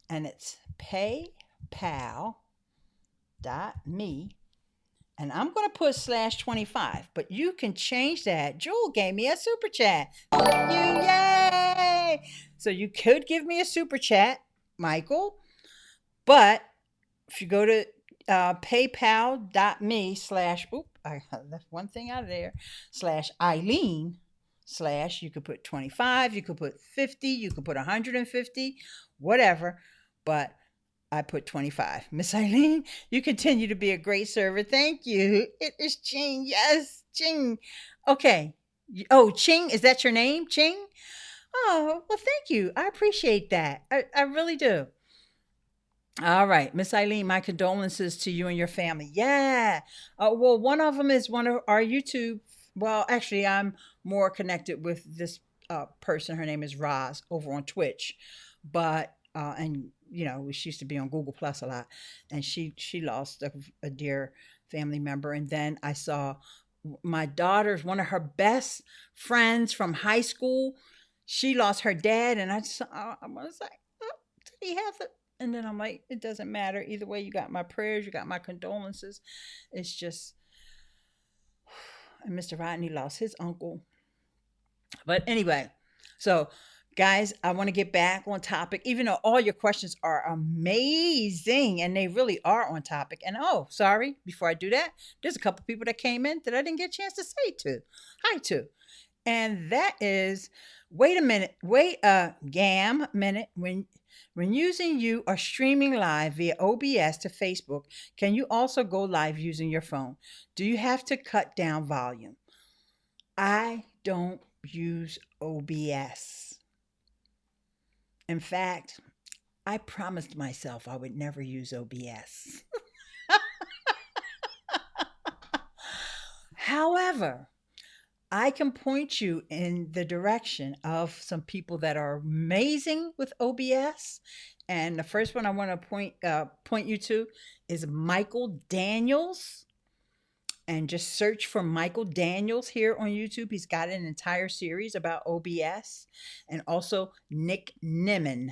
and it's paypal.me. And I'm going to put /25, but you can change that. Jewel gave me a super chat. Thank you. Yay. So you could give me a super chat, Michael. But if you go to paypal.me / I left one thing out of there /Eileen / you could put 25, you could put 50, you could put 150, whatever. But I put 25. Miss Eileen, you continue to be a great server. Thank you. It is Ching. Yes, Ching. Okay. Oh, Ching, is that your name? Ching? Oh, well, thank you. I appreciate that. I really do. All right, Miss Eileen, my condolences to you and your family. Yeah. Well, one of them is one of our YouTube. Well, actually, I'm more connected with this person. Her name is Roz over on Twitch, but and she used to be on Google Plus a lot, and she lost a dear family member. And then I saw my daughter's one of her best friends from high school. She lost her dad, and I was like, oh, did he have it? And then I'm like, it doesn't matter. Either way, you got my prayers, you got my condolences. It's just, and Mr. Rodney lost his uncle. But anyway, so guys, I want to get back on topic, even though all your questions are amazing and they really are on topic. And sorry, before I do that, there's a couple people that came in that I didn't get a chance to say hi to. And that is, wait a minute. When using you or streaming live via OBS to Facebook, can you also go live using your phone? Do you have to cut down volume? I don't use OBS. In fact, I promised myself I would never use OBS. However, I can point you in the direction of some people that are amazing with OBS. And the first one I want to point you to is Michael Daniels. And just search for Michael Daniels here on YouTube. He's got an entire series about OBS. And also Nick Nimmin,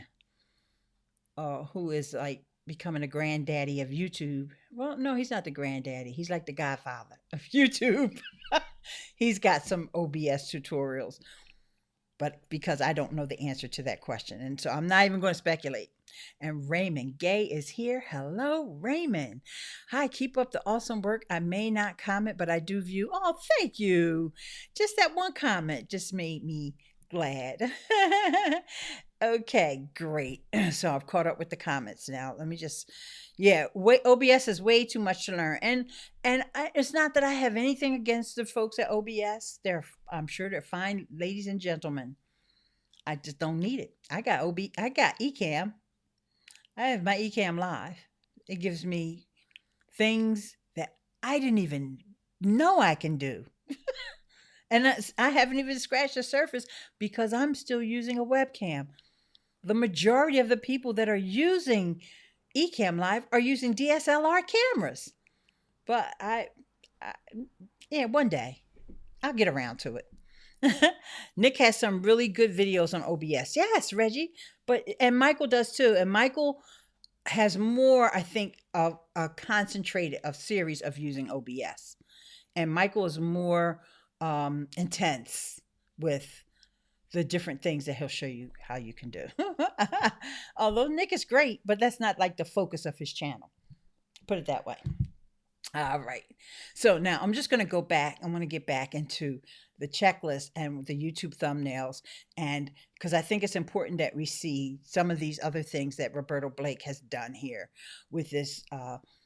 who is like becoming a granddaddy of YouTube. Well, no, he's not the granddaddy. He's like the godfather of YouTube. He's got some OBS tutorials, but because I don't know the answer to that question. And so I'm not even going to speculate. And Raymond Gay is here. Hello, Raymond. Hi, keep up the awesome work. I may not comment, but I do view. Oh, thank you. Just that one comment just made me glad. Okay, great. So I've caught up with the comments now. Let me just, yeah, OBS is way too much to learn, and it's not that I have anything against the folks at OBS. I'm sure they're fine, ladies and gentlemen. I just don't need it. I got Ecamm. I have my Ecamm Live. It gives me things that I didn't even know I can do. And I haven't even scratched the surface because I'm still using a webcam. The majority of the people that are using Ecamm Live are using DSLR cameras. But yeah, one day I'll get around to it. Nick has some really good videos on OBS. Yes, Reggie. And Michael does too. And Michael has more, I think, of a concentrated series of using OBS. And Michael is more intense with the different things that he'll show you how you can do. Although Nick is great, but that's not like the focus of his channel. Put it that way. All right. So now I'm just going to go back. I want to get back into the checklist and the YouTube thumbnails. And because I think it's important that we see some of these other things that Roberto Blake has done here with this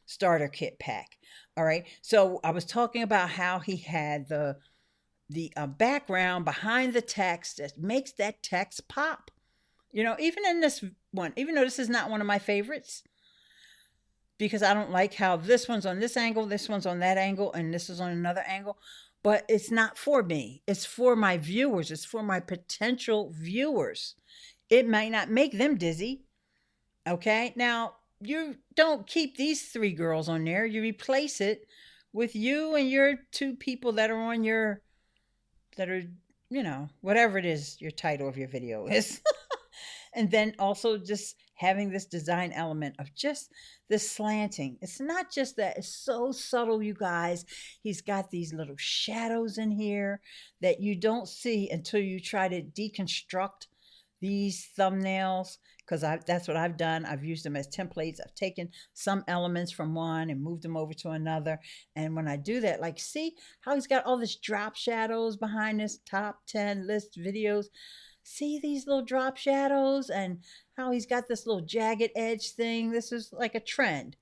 starter kit pack. All right. So I was talking about how he had the background behind the text that makes that text pop. You know, even in this one, even though this is not one of my favorites, because I don't like how this one's on this angle, this one's on that angle, and this is on another angle. But it's not for me. It's for my viewers. It's for my potential viewers. It might not make them dizzy. Okay. Now, you don't keep these 3 girls on there. You replace it with you and your 2 people that are on your, that are, you know, whatever it is your title of your video is. And then also just having this design element of just this slanting. It's not just that, it's so subtle, you guys. He's got these little shadows in here that you don't see until you try to deconstruct these thumbnails, because that's what I've done. I've used them as templates. I've taken some elements from one and moved them over to another. And when I do that, like, see how he's got all this drop shadows behind this top 10 list videos? See these little drop shadows and how he's got this little jagged edge thing? This is like a trend.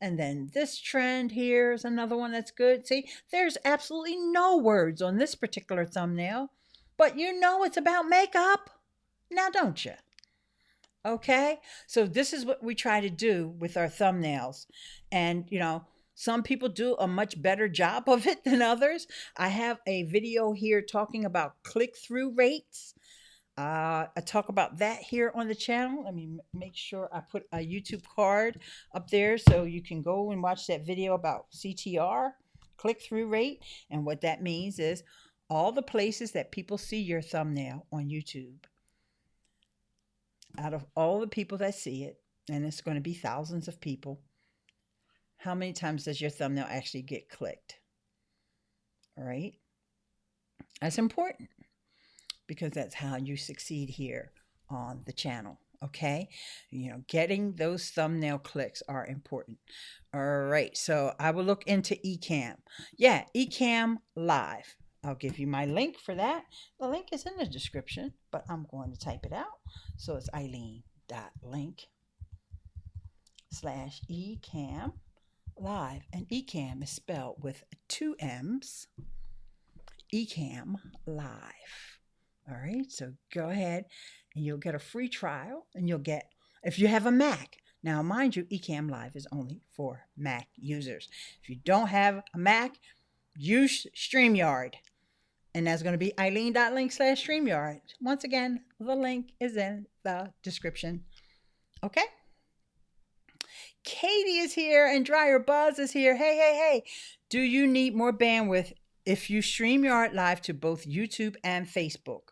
And then this trend here is another one that's good. See, there's absolutely no words on this particular thumbnail, but you know it's about makeup. Now, don't you? Okay. So this is what we try to do with our thumbnails. And, you know, some people do a much better job of it than others. I have a video here talking about click-through rates. I talk about that here on the channel. Let me make sure I put a YouTube card up there so you can go and watch that video about CTR, click-through rate. And what that means is all the places that people see your thumbnail on YouTube. Out of all the people that see it, and it's going to be thousands of people, how many times does your thumbnail actually get clicked? All right. That's important, because that's how you succeed here on the channel. Okay. You know, getting those thumbnail clicks are important. All right. So I will look into Ecamm. Yeah. Ecamm Live. I'll give you my link for that. The link is in the description, but I'm going to type it out. So it's ileane.link /Ecamm Live. And Ecamm is spelled with 2 M's. Ecamm Live. All right, so go ahead and you'll get a free trial, and you'll get, if you have a Mac. Now, mind you, Ecamm Live is only for Mac users. If you don't have a Mac, use StreamYard. And that's going to be ileane.link/StreamYard. Once again, the link is in the description. Okay? Katie is here and Dryer Buzz is here. Hey, hey, hey. Do you need more bandwidth if you StreamYard live to both YouTube and Facebook?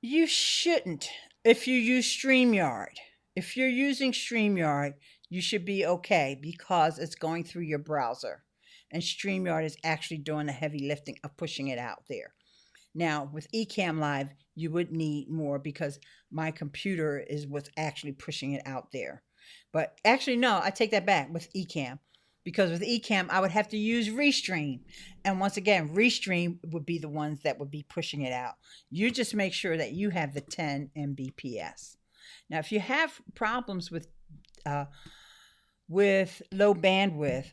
You shouldn't if you use StreamYard. If you're using StreamYard, you should be okay because it's going through your browser. And StreamYard is actually doing the heavy lifting of pushing it out there. Now, with Ecamm Live, you would need more because my computer is what's actually pushing it out there. But actually, no, I take that back with Ecamm. Because with Ecamm, I would have to use Restream. And once again, Restream would be the ones that would be pushing it out. You just make sure that you have the 10 Mbps. Now, if you have problems with low bandwidth,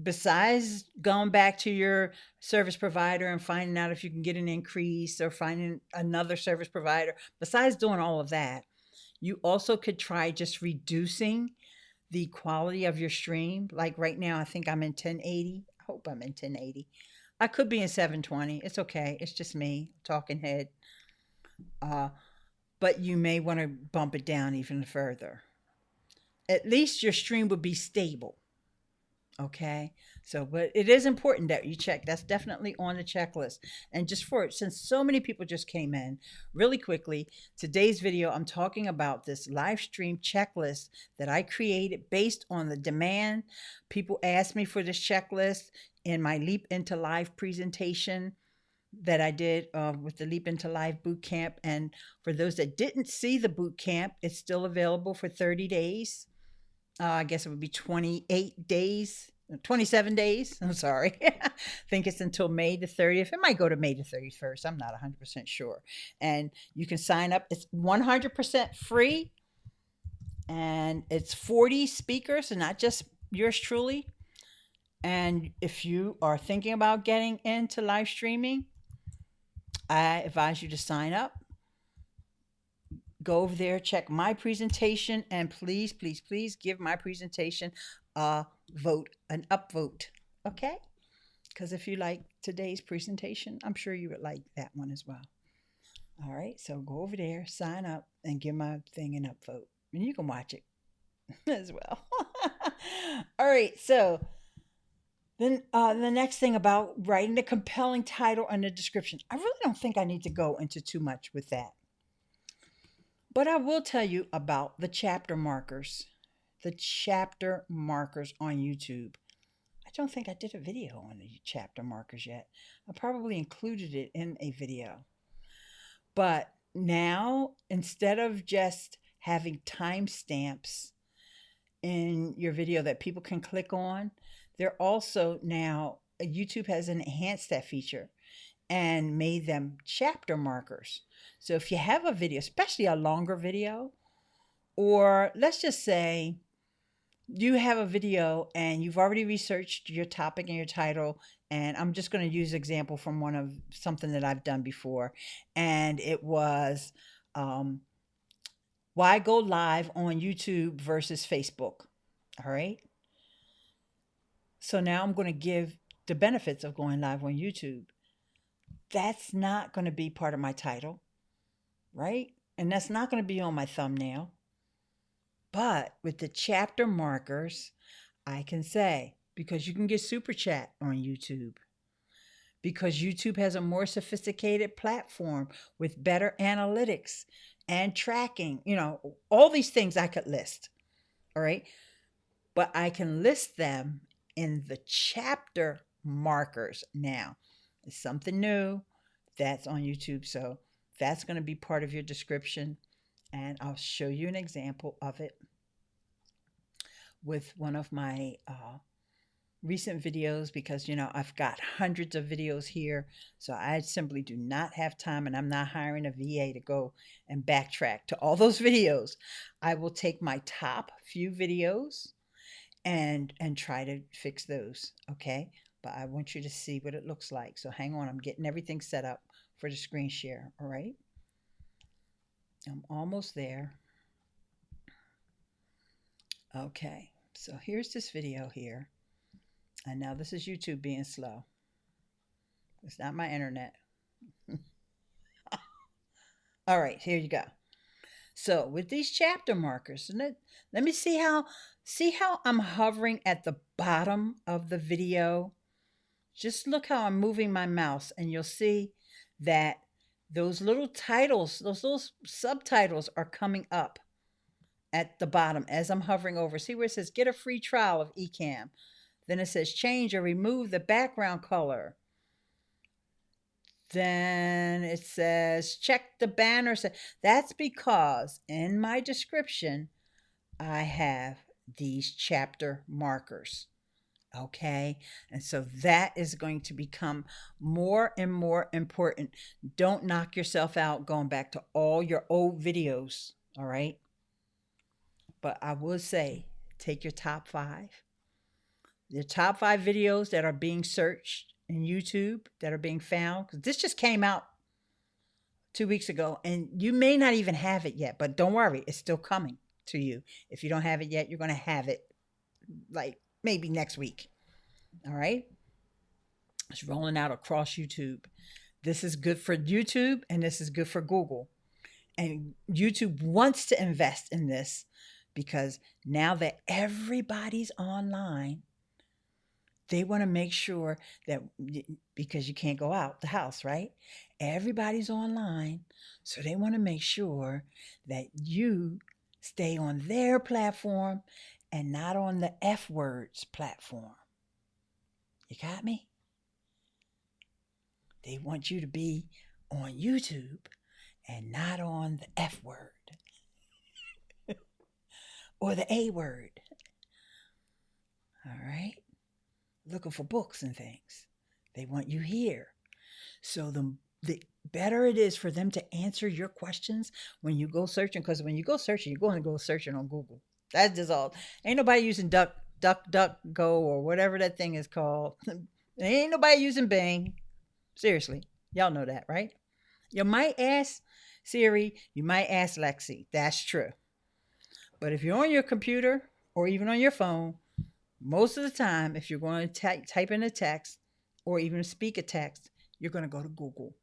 besides going back to your service provider and finding out if you can get an increase or finding another service provider, besides doing all of that, you also could try just reducing the quality of your stream. Like right now, I think I'm in 1080. I hope I'm in 1080. I could be in 720. It's okay. It's just me, talking head. Uh, but you may want to bump it down even further. At least your stream would be stable. Okay. So, but it is important that you check. That's definitely on the checklist. And just for it, since so many people just came in really quickly, today's video, I'm talking about this live stream checklist that I created based on the demand. People asked me for this checklist in my Leap into Live presentation that I did with the Leap into Live boot camp. And for those that didn't see the boot camp, it's still available for 30 days. I guess it would be 28 days, 27 days. I'm sorry. I think it's until May the 30th. It might go to May the 31st. I'm not 100% sure. And you can sign up. It's 100% free. And it's 40 speakers and not just yours truly. And if you are thinking about getting into live streaming, I advise you to sign up. Go over there, check my presentation, and please, please, please give my presentation a vote, an upvote, okay? Because if you like today's presentation, I'm sure you would like that one as well. All right, so go over there, sign up, and give my thing an upvote. And you can watch it as well. All right, so then the next thing about writing the compelling title and the description, I really don't think I need to go into too much with that. But I will tell you about the chapter markers. The chapter markers on YouTube. I don't think I did a video on the chapter markers yet. I probably included it in a video. But now, instead of just having timestamps in your video that people can click on, they're also now, YouTube has enhanced that feature and made them chapter markers. So if you have a video, especially a longer video, or let's just say you have a video and you've already researched your topic and your title, and I'm just going to use example from one of something that I've done before, and it was why go live on YouTube versus Facebook. All right. So now I'm going to give the benefits of going live on YouTube. That's not going to be part of my title, right? And that's not going to be on my thumbnail. But with the chapter markers, I can say, because you can get super chat on YouTube, because YouTube has a more sophisticated platform with better analytics and tracking, all these things I could list. All right. But I can list them in the chapter markers now. It's something new that's on YouTube. So that's going to be part of your description. And I'll show you an example of it with one of my recent videos, because I've got hundreds of videos here, so I simply do not have time, and I'm not hiring a VA to go and backtrack to all those videos. I will take my top few videos and try to fix those, okay? But I want you to see what it looks like. So hang on, I'm getting everything set up for the screen share. All right, I'm almost there. Okay, so here's this video here. And now this is YouTube being slow. It's not my internet. All right, here you go. So with these chapter markers, let me see how I'm hovering at the bottom of the video. Just look how I'm moving my mouse, and you'll see that those little titles, those little subtitles are coming up at the bottom as I'm hovering over. See where it says get a free trial of Ecamm. Then it says change or remove the background color. Then it says check the banner. That's because in my description, I have these chapter markers. Okay. And so that is going to become more and more important. Don't knock yourself out going back to all your old videos. All right. But I will say, take your top 5. The top 5 videos that are being searched in YouTube that are being found. Because this just came out 2 weeks ago, and you may not even have it yet, but don't worry, it's still coming to you. If you don't have it yet, you're going to have it like maybe next week. All right. It's rolling out across YouTube. This is good for YouTube and this is good for Google. And YouTube wants to invest in this because now that everybody's online, they want to make sure that because you can't go out the house, right? Everybody's online. So they want to make sure that you stay on their platform and not on the F words platform. You got me? They want you to be on YouTube and not on the F word or the A word. All right? Looking for books and things. They want you here. So the better it is for them to answer your questions when you go searching, because when you go searching, you're going to go searching on Google. That's just all. Ain't nobody using Go or whatever that thing is called. Ain't nobody using Bing. Seriously. Y'all know that, right? You might ask Siri, you might ask Lexi. That's true. But if you're on your computer or even on your phone, most of the time, if you're going to type in a text or even speak a text, you're going to go to Google.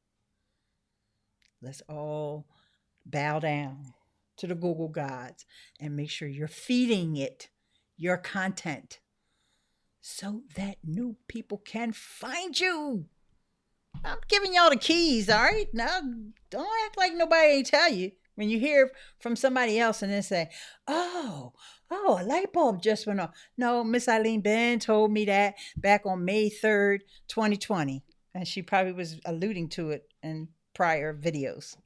Let's all bow down to the Google gods and make sure you're feeding it your content so that new people can find you. I'm giving y'all the keys, all right? Now, don't act like nobody ain't tell you. When you hear from somebody else and then say, oh, a light bulb just went off. No, Miss Eileen Ben told me that back on May 3rd, 2020. And she probably was alluding to it in prior videos.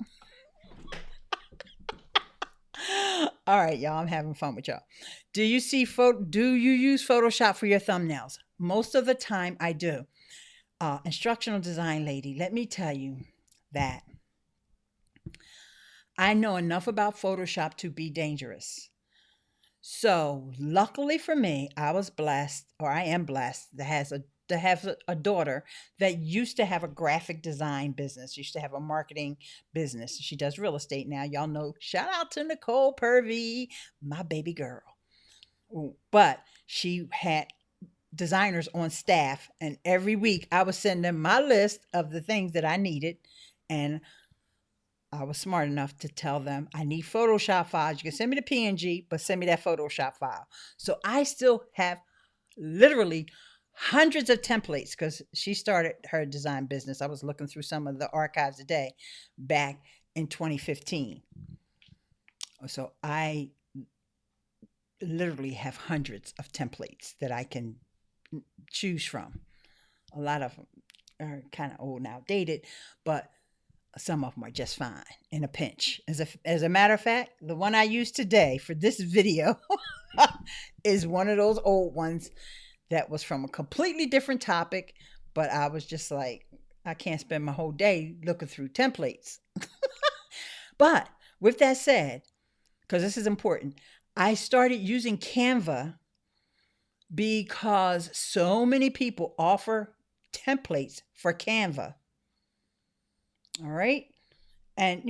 All right, y'all, I'm having fun with y'all. Do you use Photoshop for your thumbnails? Most of the time I do. Instructional design lady, let me tell you that I know enough about Photoshop to be dangerous. So luckily for me, I am blessed to have a daughter that used to have a graphic design business, used to have a marketing business. She does real estate now. Y'all know, shout out to Nicole Purvey, my baby girl. But she had designers on staff, and every week I would send them my list of the things that I needed, and I was smart enough to tell them I need Photoshop files. You can send me the PNG, but send me that Photoshop file. So I still have literally hundreds of templates because she started her design business. I was looking through some of the archives today back in 2015. So I literally have hundreds of templates that I can choose from. A lot of them are kind of old and outdated, but some of them are just fine in a pinch. As a matter of fact, the one I used today for this video is one of those old ones that was from a completely different topic, but I was just like, I can't spend my whole day looking through templates. But with that said, because this is important, I started using Canva because so many people offer templates for Canva. All right. And,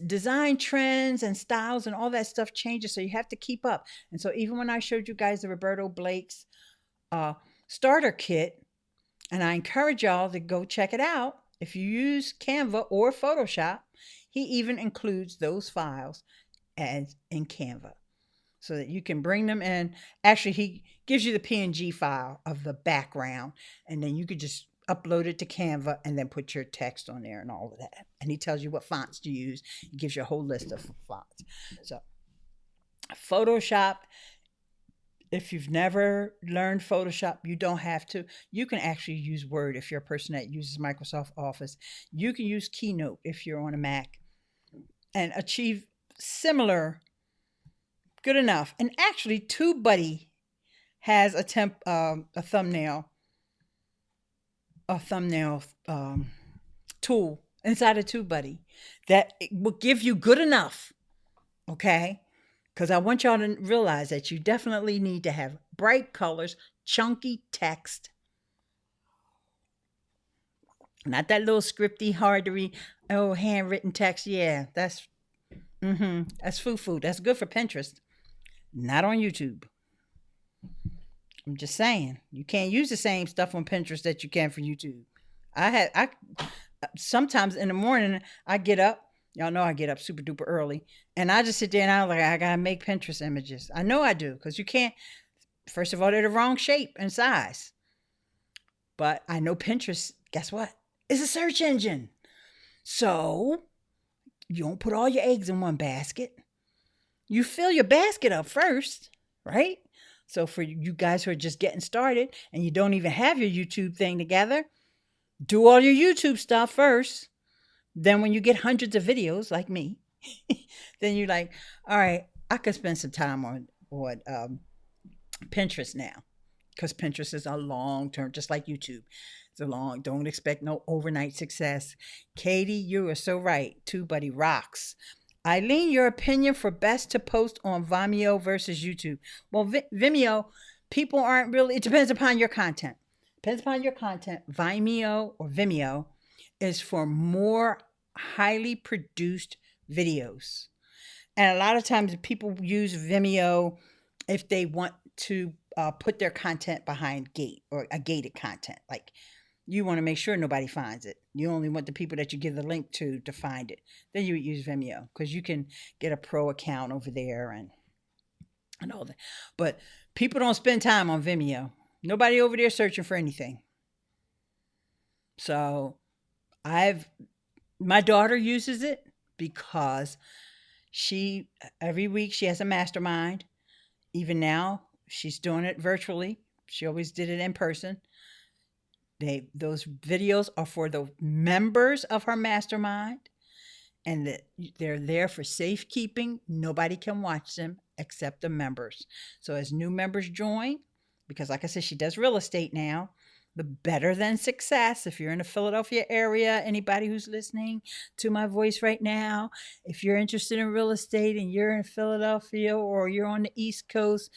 design trends and styles and all that stuff changes. So you have to keep up. And so even when I showed you guys the Roberto Blake's starter kit, And I encourage y'all to go check it out. If you use Canva or Photoshop, he even includes those files as in Canva so that you can bring them in. Actually, he gives you the PNG file of the background, and then you could just upload it to Canva and then put your text on there and all of that. And he tells you what fonts to use. He gives you a whole list of fonts. So Photoshop, if you've never learned Photoshop, you don't have to. You can actually use Word if you're a person that uses Microsoft Office. You can use Keynote if you're on a Mac and achieve similar good enough. And actually, Tubebuddy has a thumbnail tool inside of Tubebuddy that will give you good enough. Okay. Because I want y'all to realize that you definitely need to have bright colors, chunky text. Not that little scripty, hard to read, handwritten text. Yeah, that's foo-foo. That's good for Pinterest. Not on YouTube. I'm just saying. You can't use the same stuff on Pinterest that you can for YouTube. I sometimes in the morning, I get up. Y'all know I get up super duper early. And I just sit there and I'm like, I got to make Pinterest images. I know I do because you can't. First of all, they're the wrong shape and size. But I know Pinterest, guess what? It's a search engine. So you don't put all your eggs in one basket. You fill your basket up first, right? So for you guys who are just getting started and you don't even have your YouTube thing together, do all your YouTube stuff first. Then when you get hundreds of videos like me, then you're like, all right, I could spend some time on Pinterest now. Because Pinterest is a long term, just like YouTube. It's a long, don't expect no overnight success. Katie, you are so right. Tubebuddy rocks. Eileen, your opinion for best to post on Vimeo versus YouTube. Well, Vimeo, people aren't really, it depends upon your content. Depends upon your content. Vimeo is for more highly produced videos. And a lot of times people use Vimeo if they want to put their content behind gate or a gated content. Like you want to make sure nobody finds it. You only want the people that you give the link to find it. Then you would use Vimeo because you can get a pro account over there and all that. But people don't spend time on Vimeo. Nobody over there searching for anything. So my daughter uses it because every week she has a mastermind. Even now, she's doing it virtually. She always did it in person. Those videos are for the members of her mastermind, and they're there for safekeeping. Nobody can watch them except the members. So as new members join, because like I said, she does real estate now, the Better Than Success. If you're in the Philadelphia area, anybody who's listening to my voice right now, if you're interested in real estate and you're in Philadelphia or you're on the East Coast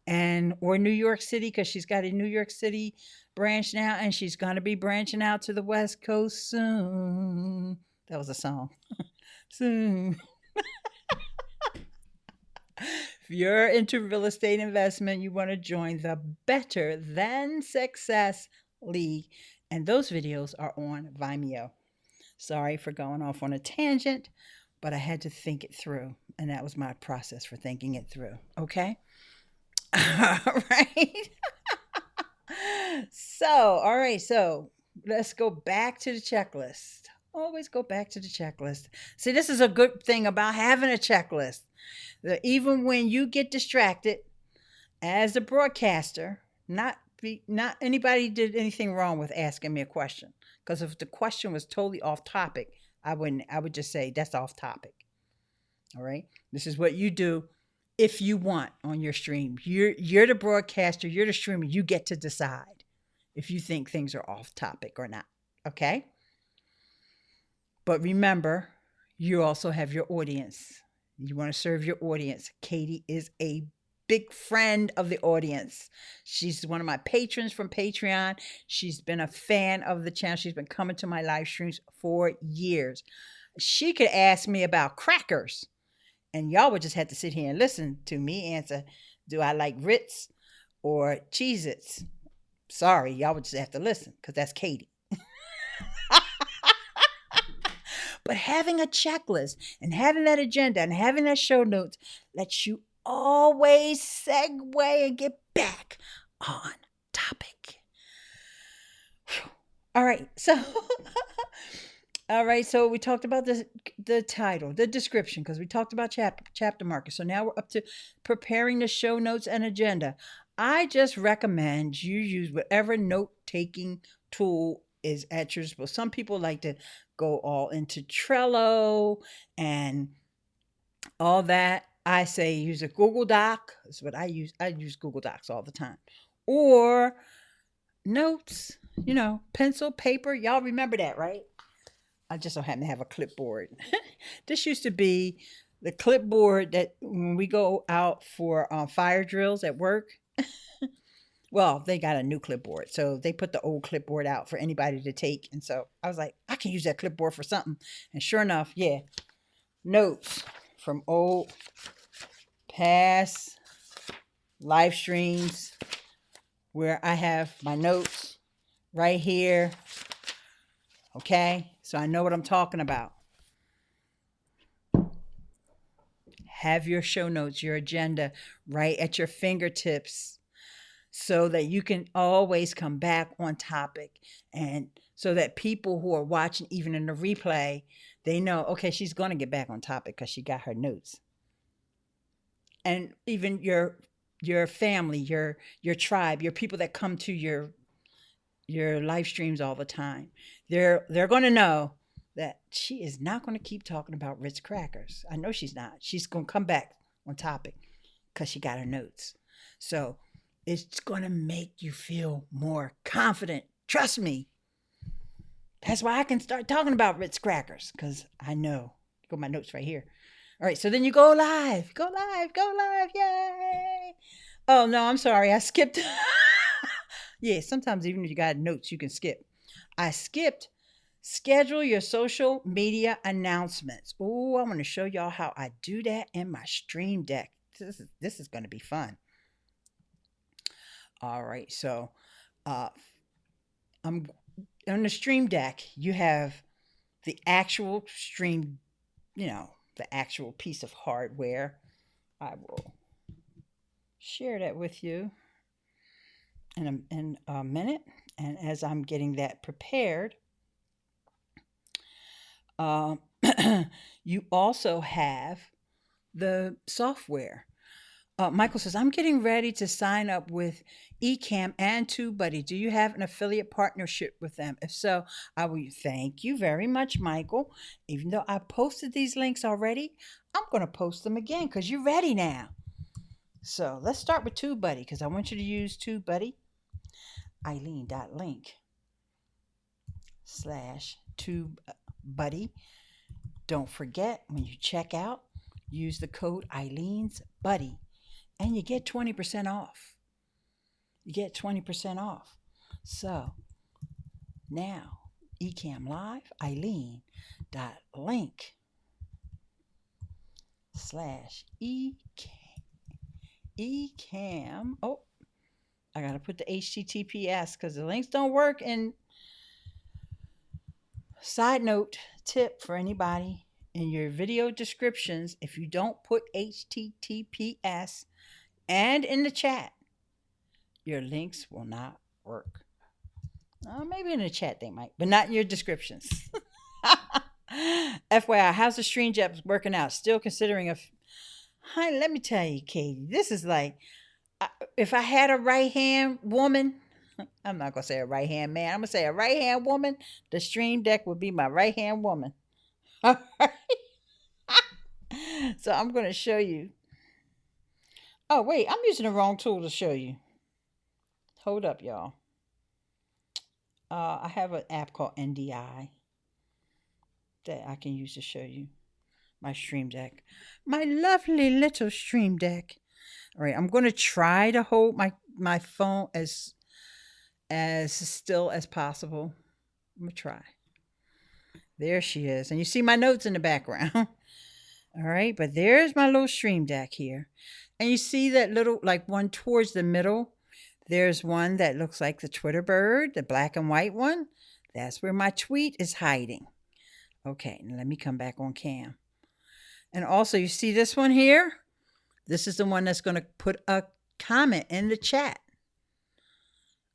or New York City, because she's got a New York City branch now and she's going to be branching out to the West Coast soon. That was a song. Soon. If you're into real estate investment, you want to join the Better Than Success League. And those videos are on Vimeo. Sorry for going off on a tangent, but I had to think it through. And that was my process for thinking it through. Okay? All right. All right. So let's go back to the checklist. Always go back to the checklist. See, this is a good thing about having a checklist. That even when you get distracted as a broadcaster, not anybody did anything wrong with asking me a question. Because if the question was totally off topic, I would just say that's off topic. All right. This is what you do if you want on your stream. You're the broadcaster, you're the streamer, you get to decide if you think things are off topic or not. Okay? But remember, you also have your audience. You want to serve your audience. Katie is a big friend of the audience. She's one of my patrons from Patreon. She's been a fan of the channel. She's been coming to my live streams for years. She could ask me about crackers, and y'all would just have to sit here and listen to me answer, do I like Ritz or Cheez-Its? Sorry, y'all would just have to listen because that's Katie. But having a checklist and having that agenda and having that show notes lets you always segue and get back on topic. Whew. All right, so all right, so we talked about the title, the description, because we talked about chapter markers. So now we're up to preparing the show notes and agenda. I just recommend you use whatever note taking tool is at your disposal. Some people like to go all into Trello and all that. I say use a Google Doc. That's what I use. I use Google Docs all the time. Or notes, pencil, paper. Y'all remember that, right? I just don't happen to have a clipboard. This used to be the clipboard that when we go out for fire drills at work. Well, they got a new clipboard. So they put the old clipboard out for anybody to take. And so I was like, I can use that clipboard for something. And sure enough, yeah, notes from old past live streams where I have my notes right here. Okay, so I know what I'm talking about. Have your show notes, your agenda right at your fingertips so that you can always come back on topic, and so that people who are watching, even in the replay, they know, okay, she's going to get back on topic because she got her notes. And even your family, your tribe, your people that come to your live streams all the time, they're going to know that she is not going to keep talking about Ritz crackers. I know she's not. She's going to come back on topic because she got her notes. So it's going to make you feel more confident. Trust me. That's why I can start talking about Ritz crackers, because I know. Got my notes right here. All right, so then you go live. Go live. Go live. Yay. Oh, no, I'm sorry. I skipped. Yeah, sometimes even if you got notes, you can skip. I skipped schedule your social media announcements. Oh, I want to show y'all how I do that in my Stream Deck. This is going to be fun. All right, so I'm on the Stream Deck. You have the actual stream, the actual piece of hardware. I will share that with you in a minute. And as I'm getting that prepared, you also have the software. Michael says, I'm getting ready to sign up with Ecamm and Tubebuddy. Do you have an affiliate partnership with them? If so, I will thank you very much, Michael. Even though I posted these links already, I'm going to post them again because you're ready now. So let's start with Tubebuddy, because I want you to use Tubebuddy. ileane.link /Tubebuddy. Don't forget, when you check out, use the code ILEANESBUDDY and you get 20% off. You get 20% off. So now, Ecamm Live, ileane.link /Ecamm. Oh, I got to put the HTTPS because the links don't work. And side note tip for anybody, in your video descriptions, if you don't put HTTPS and in the chat, your links will not work. Maybe in the chat they might, but not in your descriptions. FYI, how's the Stream Deck working out? Still considering honey, let me tell you, Katie, this is like, if I had a right-hand woman, I'm not going to say a right-hand man, I'm going to say a right-hand woman, the Stream Deck would be my right-hand woman. All right. So I'm going to show you. Oh, wait, I'm using the wrong tool to show you. Hold up, y'all. I have an app called NDI that I can use to show you my Stream Deck. My lovely little Stream Deck. All right, I'm going to try to hold my phone as still as possible. I'm going to try. There she is. And you see my notes in the background. All right, but there's my little Stream Deck here. And you see that little, like one towards the middle, There's one that looks like the Twitter bird, the black and white one. That's where my tweet is hiding. Okay, now let me come back on cam. And also, you see this one here? This is the one that's going to put a comment in the chat.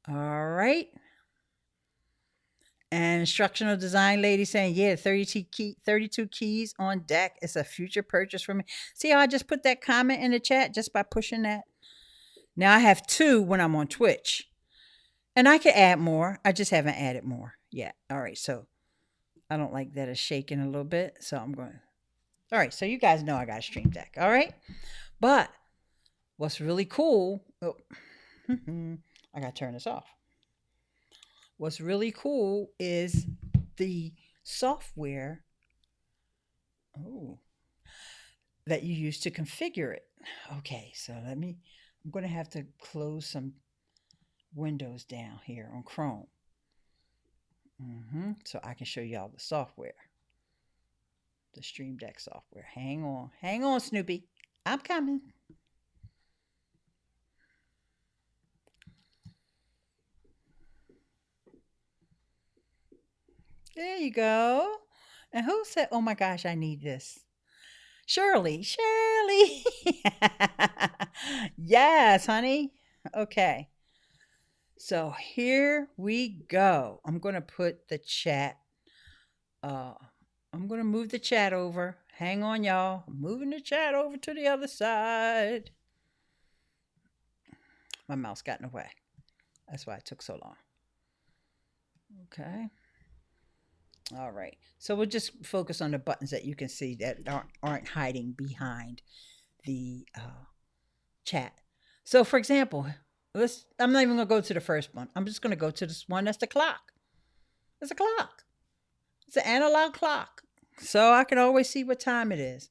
All right. And instructional design lady saying, yeah, 32 keys on deck. It's a future purchase for me. See how I just put that comment in the chat just by pushing that? Now I have 2 when I'm on Twitch. And I could add more. I just haven't added more yet. All right, so I don't like that it's shaking a little bit. So I'm going to. All right, so you guys know I got a stream deck. All right. But what's really cool. Oh, I got to turn this off. What's really cool is the software that you use to configure it. Okay, so I'm going to have to close some windows down here on Chrome. So I can show y'all the software. The Stream Deck software. Hang on, Snoopy. I'm coming. There you go. And who said, oh my gosh, I need this? Shirley. Yes, honey. Okay. So here we go. I'm going to put the chat. I'm going to move the chat over. Hang on, y'all. I'm moving the chat over to the other side. My mouse got in the way. That's why it took so long. Okay. All right. So we'll just focus on the buttons that you can see that aren't hiding behind the chat. So for example, I'm not even going to go to the first one. I'm just going to go to this one. That's the clock. It's a clock. It's an analog clock. So I can always see what time it is.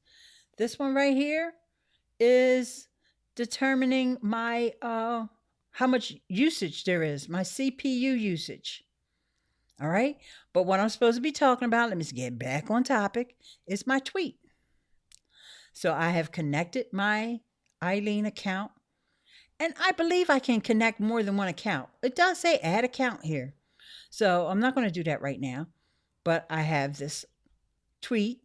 This one right here is determining my how much usage there is, my CPU usage. All right. But what I'm supposed to be talking about, let me get back on topic, is my tweet. So I have connected my ILEANE account, and I believe I can connect more than one account. It does say add account here. So I'm not going to do that right now, but I have this tweet,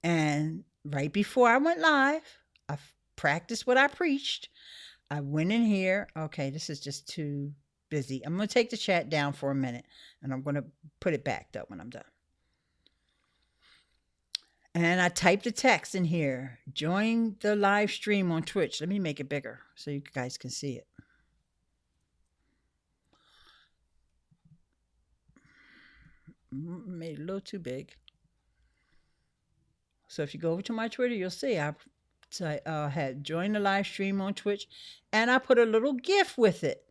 and right before I went live, I practiced what I preached. I went in here. Okay, this is just too busy. I'm going to take the chat down for a minute, and I'm going to put it back though when I'm done. And I typed the text in here. Join the live stream on Twitch. Let me make it bigger so you guys can see it. Made it a little too big. So if you go over to my Twitter, you'll see I had joined the live stream on Twitch, and I put a little GIF with it.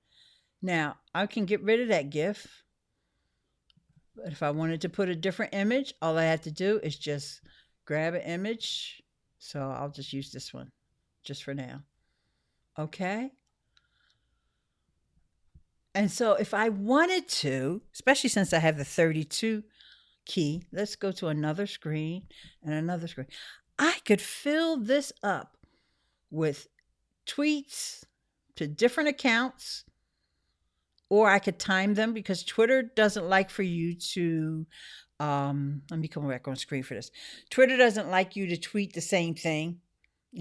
Now, I can get rid of that GIF. But if I wanted to put a different image, all I had to do is just grab an image. So I'll just use this one just for now. Okay. And so if I wanted to, especially since I have the 32 key, let's go to another screen and another screen. I could fill this up with tweets to different accounts, or I could time them because Twitter doesn't like for you to, let me come back on screen for this. Twitter doesn't like you to tweet the same thing,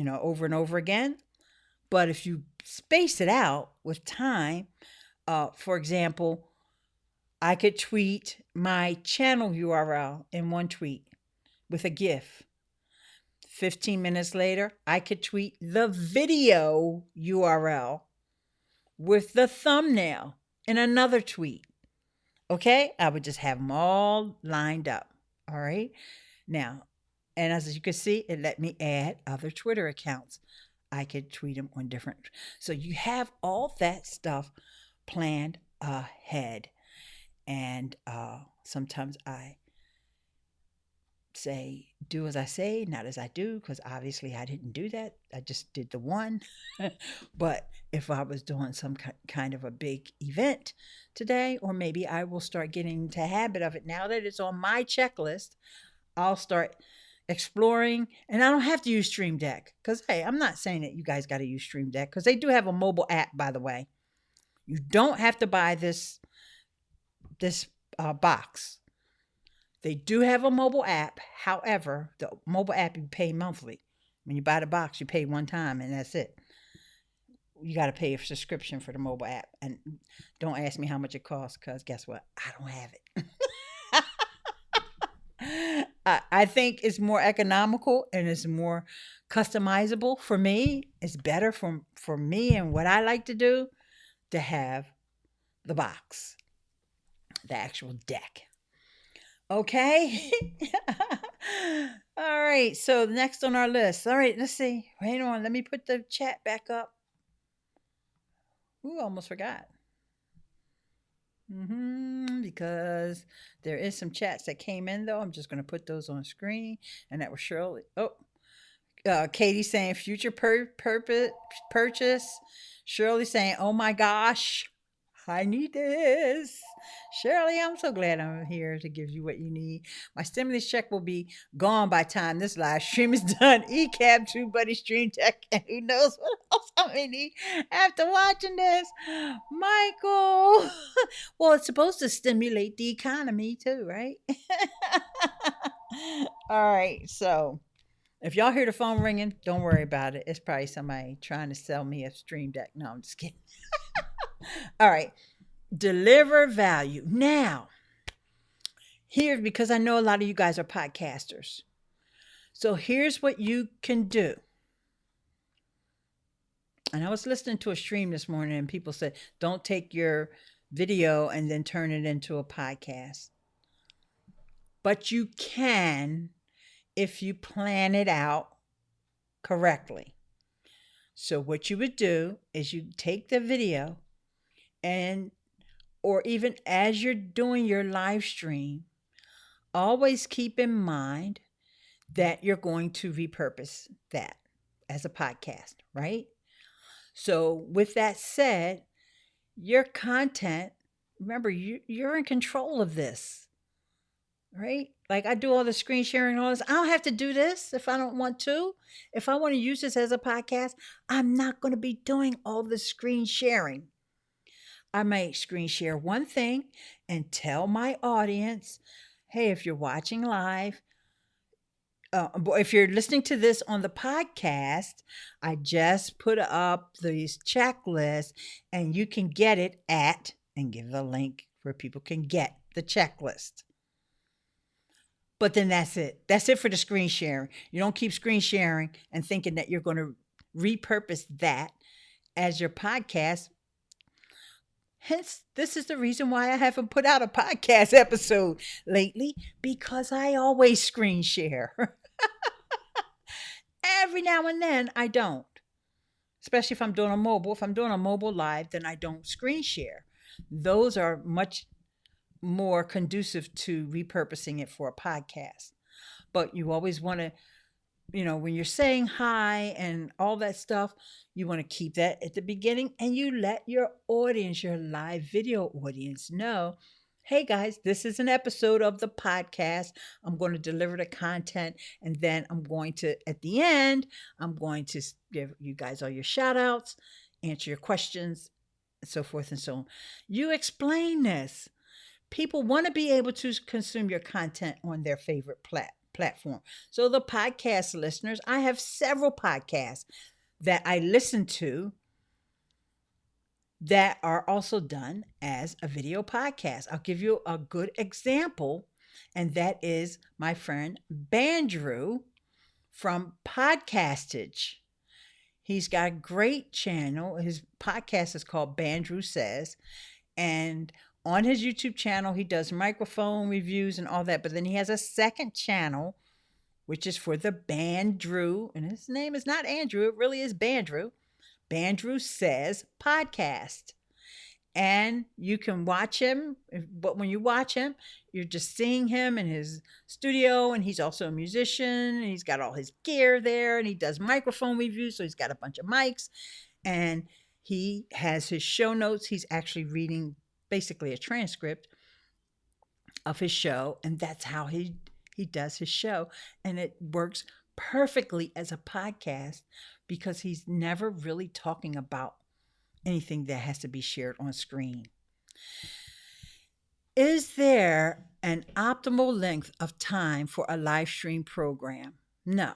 over and over again. But if you space it out with time, for example, I could tweet my channel URL in one tweet with a GIF. 15 minutes later, I could tweet the video URL with the thumbnail in another tweet. Okay? I would just have them all lined up. All right? Now, and as you can see, it let me add other Twitter accounts. I could tweet them on different. So you have all that stuff planned ahead. And sometimes I say, do as I say, not as I do, because obviously I didn't do that. I just did the one. But if I was doing some kind of a big event today, or maybe I will start getting into habit of it now that it's on my checklist, I'll start exploring. And I don't have to use Stream Deck because, hey, I'm not saying that you guys got to use Stream Deck because they do have a mobile app, by the way. You don't have to buy this box. They do have a mobile app. However, the mobile app you pay monthly. When you buy the box, you pay one time and that's it. You got to pay a subscription for the mobile app. And don't ask me how much it costs because guess what? I don't have it. I think it's more economical and it's more customizable for me. It's better for me and what I like to do to have the box, the actual deck. Okay. All right. So next on our list. All right. Let's see. Wait on. Let me put the chat back up. Ooh, almost forgot. Because there is some chats that came in though. I'm just going to put those on screen. And that was Shirley. Oh, Katie saying future purchase. Shirley saying, oh my gosh, I need this. Shirley, I'm so glad I'm here to give you what you need. My stimulus check will be gone by time this live stream is done. Ecamm, Tubebuddy, Stream Tech, and who knows what else I may need after watching this. Michael. Well, it's supposed to stimulate the economy too, right? All right, so if y'all hear the phone ringing, don't worry about it. It's probably somebody trying to sell me a stream deck. No, I'm just kidding. All right. Deliver value. Now, here, because I know a lot of you guys are podcasters. So here's what you can do. And I was listening to a stream this morning and people said, don't take your video and then turn it into a podcast. But you can if you plan it out correctly. So what you would do is you take the video and, or even as you're doing your live stream, always keep in mind that you're going to repurpose that as a podcast, right? So with that said, your content, remember, you're in control of this, right? Like I do all the screen sharing and all this. I don't have to do this if I don't want to. If I want to use this as a podcast, I'm not going to be doing all the screen sharing. I might screen share one thing and tell my audience, hey, if you're watching live, if you're listening to this on the podcast, I just put up these checklists and you can get it at, and give the link where people can get the checklist. But then that's it. That's it for the screen sharing. You don't keep screen sharing and thinking that you're going to repurpose that as your podcast. Hence, this is the reason why I haven't put out a podcast episode lately, because I always screen share. Every now and then I don't, especially if I'm doing a mobile. If I'm doing a mobile live, then I don't screen share. Those are much more conducive to repurposing it for a podcast. But you always want to, when you're saying hi and all that stuff, you want to keep that at the beginning and you let your audience, your live video audience know, hey guys, this is an episode of the podcast. I'm going to deliver the content. And then I'm going to, at the end, I'm going to give you guys all your shout outs, answer your questions, and so forth and so on. You explain this. People want to be able to consume your content on their favorite platform. So the podcast listeners, I have several podcasts that I listen to that are also done as a video podcast. I'll give you a good example, and that is my friend Bandrew from Podcastage. He's got a great channel. His podcast is called Bandrew Says, and on his YouTube channel, he does microphone reviews and all that, but then he has a second channel, which is for the Bandrew, and his name is not Andrew, it really is Bandrew. Bandrew Says Podcast. And you can watch him, but when you watch him, you're just seeing him in his studio, and he's also a musician, and he's got all his gear there, and he does microphone reviews, so he's got a bunch of mics, and he has his show notes. He's actually reading basically a transcript of his show, and that's how he does his show, and it works perfectly as a podcast because he's never really talking about anything that has to be shared on screen. Is there an optimal length of time for a live stream program? No.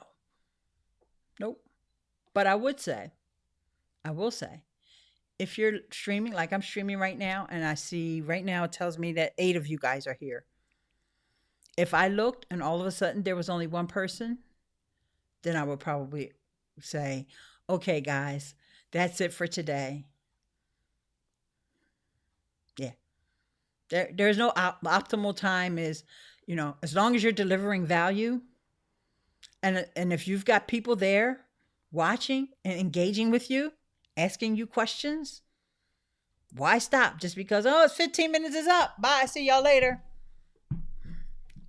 Nope. But I will say, if you're streaming, like I'm streaming right now, and I see right now it tells me that 8 of you guys are here. If I looked and all of a sudden there was only one person, then I would probably say, okay, guys, that's it for today. Yeah. There's no optimal time is, as long as you're delivering value, and if you've got people there watching and engaging with you, asking you questions, why stop just because, oh, it's 15 minutes is up. Bye. See y'all later.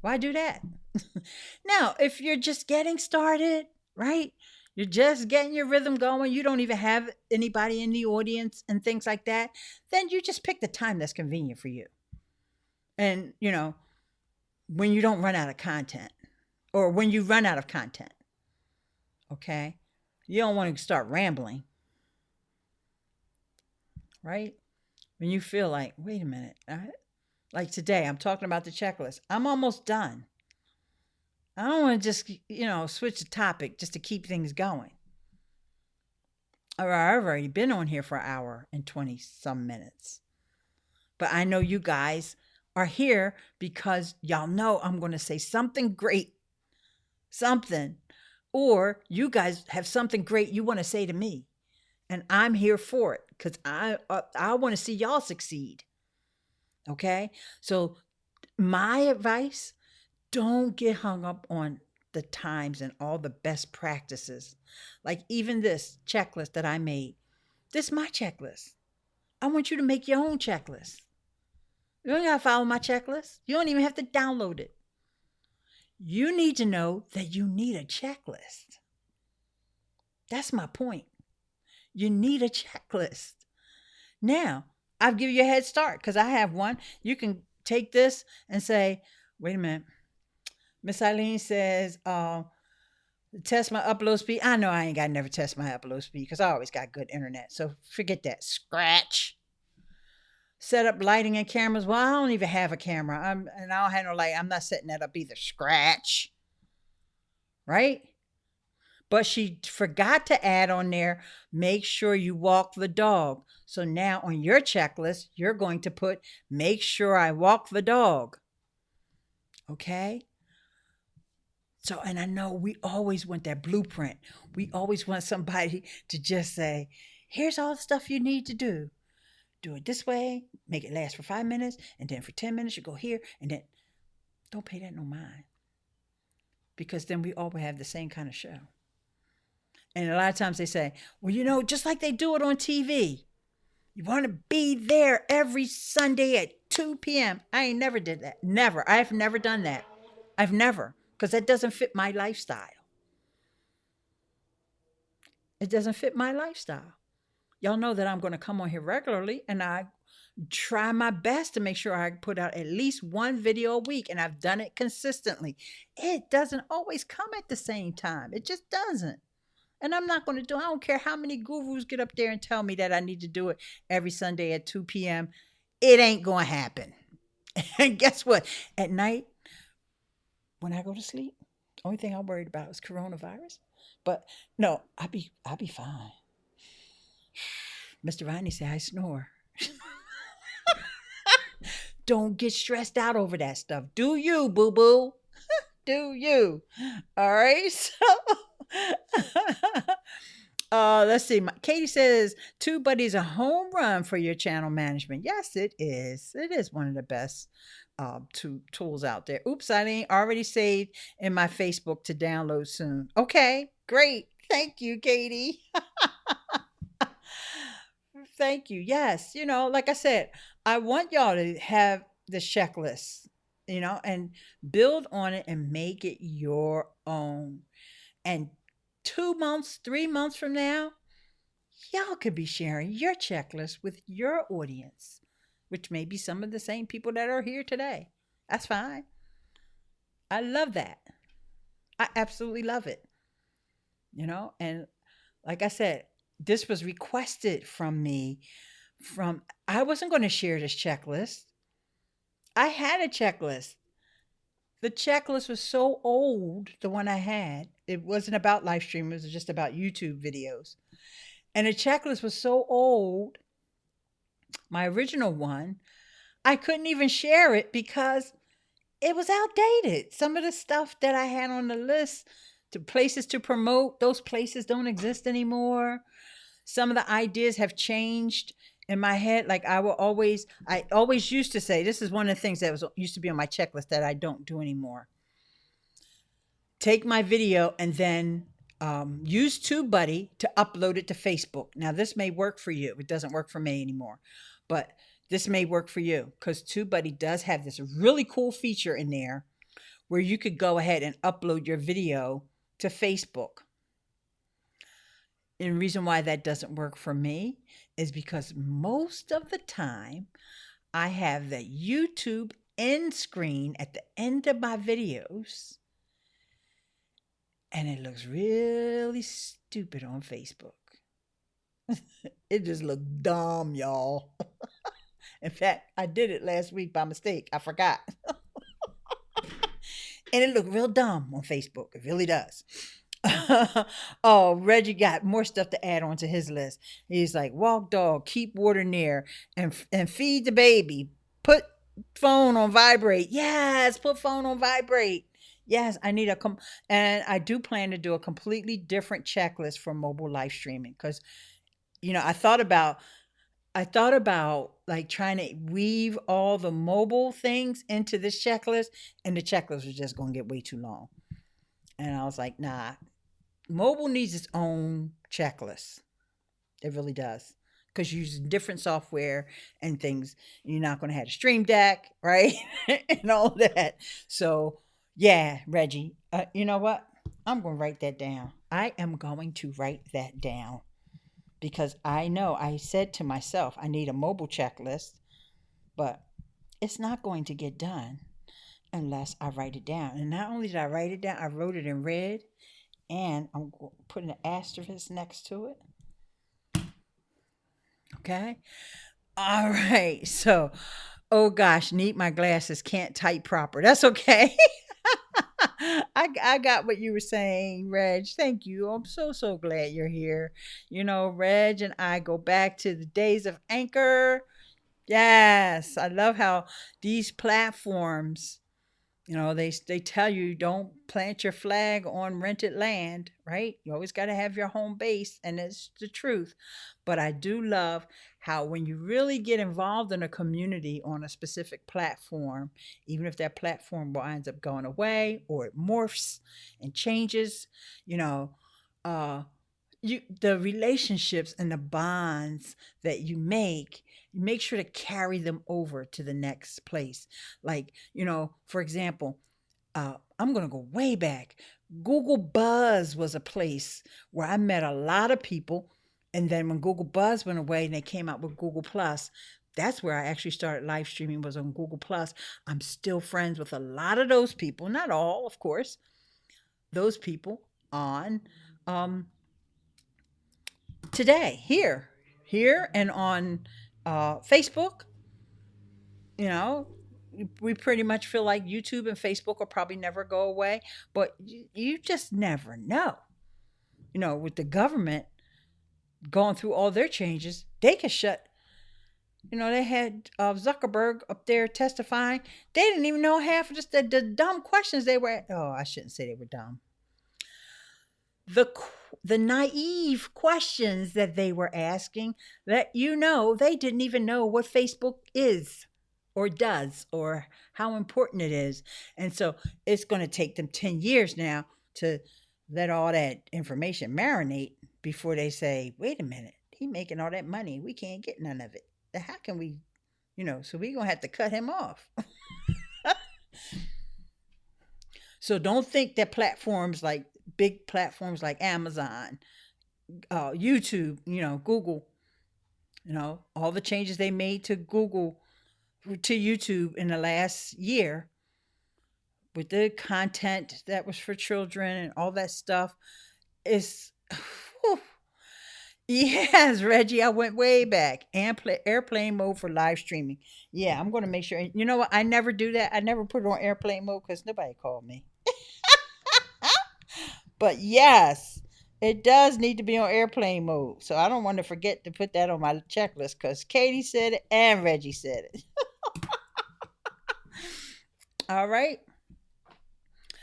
Why do that? Now, if you're just getting started, right? You're just getting your rhythm going. You don't even have anybody in the audience and things like that. Then you just pick the time that's convenient for you. And, when you don't run out of content or when you run out of content, okay? You don't want to start rambling, right? When you feel like, wait a minute, like today, I'm talking about the checklist. I'm almost done. I don't want to just, switch the topic just to keep things going. Or I've already been on here for an hour and 20 some minutes. But I know you guys are here because y'all know I'm going to say something great, something, or you guys have something great you want to say to me. And I'm here for it because I want to see y'all succeed. Okay? So my advice, don't get hung up on the times and all the best practices. Like even this checklist that I made. This is my checklist. I want you to make your own checklist. You don't gotta follow my checklist. You don't even have to download it. You need to know that you need a checklist. That's my point. You need a checklist. Now, I'll give you a head start because I have one. You can take this and say, wait a minute. Miss Eileen says, test my upload speed. I know I ain't got to never test my upload speed because I always got good internet. So forget that. Scratch. Set up lighting and cameras. Well, I don't even have a camera. And I don't have no light. I'm not setting that up either. Scratch. Right? But she forgot to add on there, make sure you walk the dog. So now on your checklist, you're going to put, make sure I walk the dog. Okay? So, and I know we always want that blueprint. We always want somebody to just say, here's all the stuff you need to do. Do it this way, make it last for 5 minutes, and then for 10 minutes you go here, and then don't pay that no mind. Because then we all will have the same kind of show. And a lot of times they say, well, just like they do it on TV. You want to be there every Sunday at 2 p.m. I ain't never did that. Never. I've never done that. I've never. Because that doesn't fit my lifestyle. It doesn't fit my lifestyle. Y'all know that I'm going to come on here regularly and I try my best to make sure I put out at least one video a week, and I've done it consistently. It doesn't always come at the same time. It just doesn't. And I'm not going to I don't care how many gurus get up there and tell me that I need to do it every Sunday at 2 p.m. It ain't going to happen. And guess what? At night, when I go to sleep, the only thing I'm worried about is coronavirus. But no, I'll be fine. Mr. Rodney said I snore. Don't get stressed out over that stuff. Do you, boo-boo? Do you? All right. So let's see. Katie says, Tubebuddy is a home run for your channel management. Yes, it is. It is one of the best tools out there. Oops, I ain't already saved in my Facebook to download soon. Okay, great. Thank you, Katie. Thank you. Yes. Like I said, I want y'all to have the checklist, and build on it and make it your own. And 2 months, 3 months from now, y'all could be sharing your checklist with your audience, which may be some of the same people that are here today. That's fine. I love that. I absolutely love it. And like I said, this was requested from me from I wasn't going to share this checklist. I had a checklist. The checklist was so old, the one I had. It wasn't about live stream, it was just about YouTube videos. And the checklist was so old, my original one, I couldn't even share it because it was outdated. Some of the stuff that I had on the list to places to promote, those places don't exist anymore. Some of the ideas have changed in my head. Like I always used to say, this is one of the things that was used to be on my checklist that I don't do anymore. Take my video and then use Tubebuddy to upload it to Facebook. Now, this may work for you. It doesn't work for me anymore, but this may work for you because Tubebuddy does have this really cool feature in there where you could go ahead and upload your video to Facebook. And the reason why that doesn't work for me is because most of the time I have the YouTube end screen at the end of my videos, and it looks really stupid on Facebook. It just looked dumb, y'all. In fact, I did it last week by mistake. I forgot. And it looked real dumb on Facebook. It really does. Oh, Reggie got more stuff to add on to his list. He's like, walk dog, keep water near, and feed the baby. Put phone on vibrate. Yes, put phone on vibrate. Yes, I need and I do plan to do a completely different checklist for mobile live streaming because I thought about like trying to weave all the mobile things into this checklist, and the checklist was just going to get way too long. And I was like, nah, mobile needs its own checklist. It really does. Because you're using different software and things. You're not going to have a stream deck, right? And all that. So, yeah, Reggie, you know what? I'm going to write that down. I am going to write that down because I know I said to myself, I need a mobile checklist, but it's not going to get done unless I write it down. And not only did I write it down, I wrote it in red, and I'm putting an asterisk next to it. Okay. All right. So, oh gosh, need my glasses, can't type proper. That's okay. I got what you were saying, Reg. Thank you. I'm so glad you're here. You know, Reg and I go back to the days of Anchor. Yes, I love how these platforms, they tell you don't plant your flag on rented land, right? You always got to have your home base, and it's the truth. But I do love how when you really get involved in a community on a specific platform, even if that platform winds up going away or it morphs and changes, you know, uh, the relationships and the bonds that you make sure to carry them over to the next place. Like, for example, I'm going to go way back. Google Buzz was a place where I met a lot of people. And then when Google Buzz went away and they came out with Google Plus, that's where I actually started live streaming, was on Google Plus. I'm still friends with a lot of those people, not all, of course, those people on today, here and on Facebook. You know, we pretty much feel like YouTube and Facebook will probably never go away, but you just never know. With the government going through all their changes, they could shut. They had Zuckerberg up there testifying. They didn't even know half of just the dumb questions they were. Oh, I shouldn't say they were dumb. The naive questions that they were asking, that they didn't even know what Facebook is or does or how important it is. And so it's going to take them 10 years now to let all that information marinate before they say, wait a minute, he making all that money, we can't get none of it. How can we, so we're going to have to cut him off. So don't think that big platforms like Amazon, YouTube, Google, all the changes they made to YouTube in the last year with the content that was for children and all that stuff is, Yes, Reggie, I went way back. Airplane mode for live streaming. Yeah, I'm going to make sure. You know what? I never do that. I never put it on airplane mode because nobody called me. But yes, it does need to be on airplane mode. So I don't want to forget to put that on my checklist because Katie said it and Reggie said it. All right.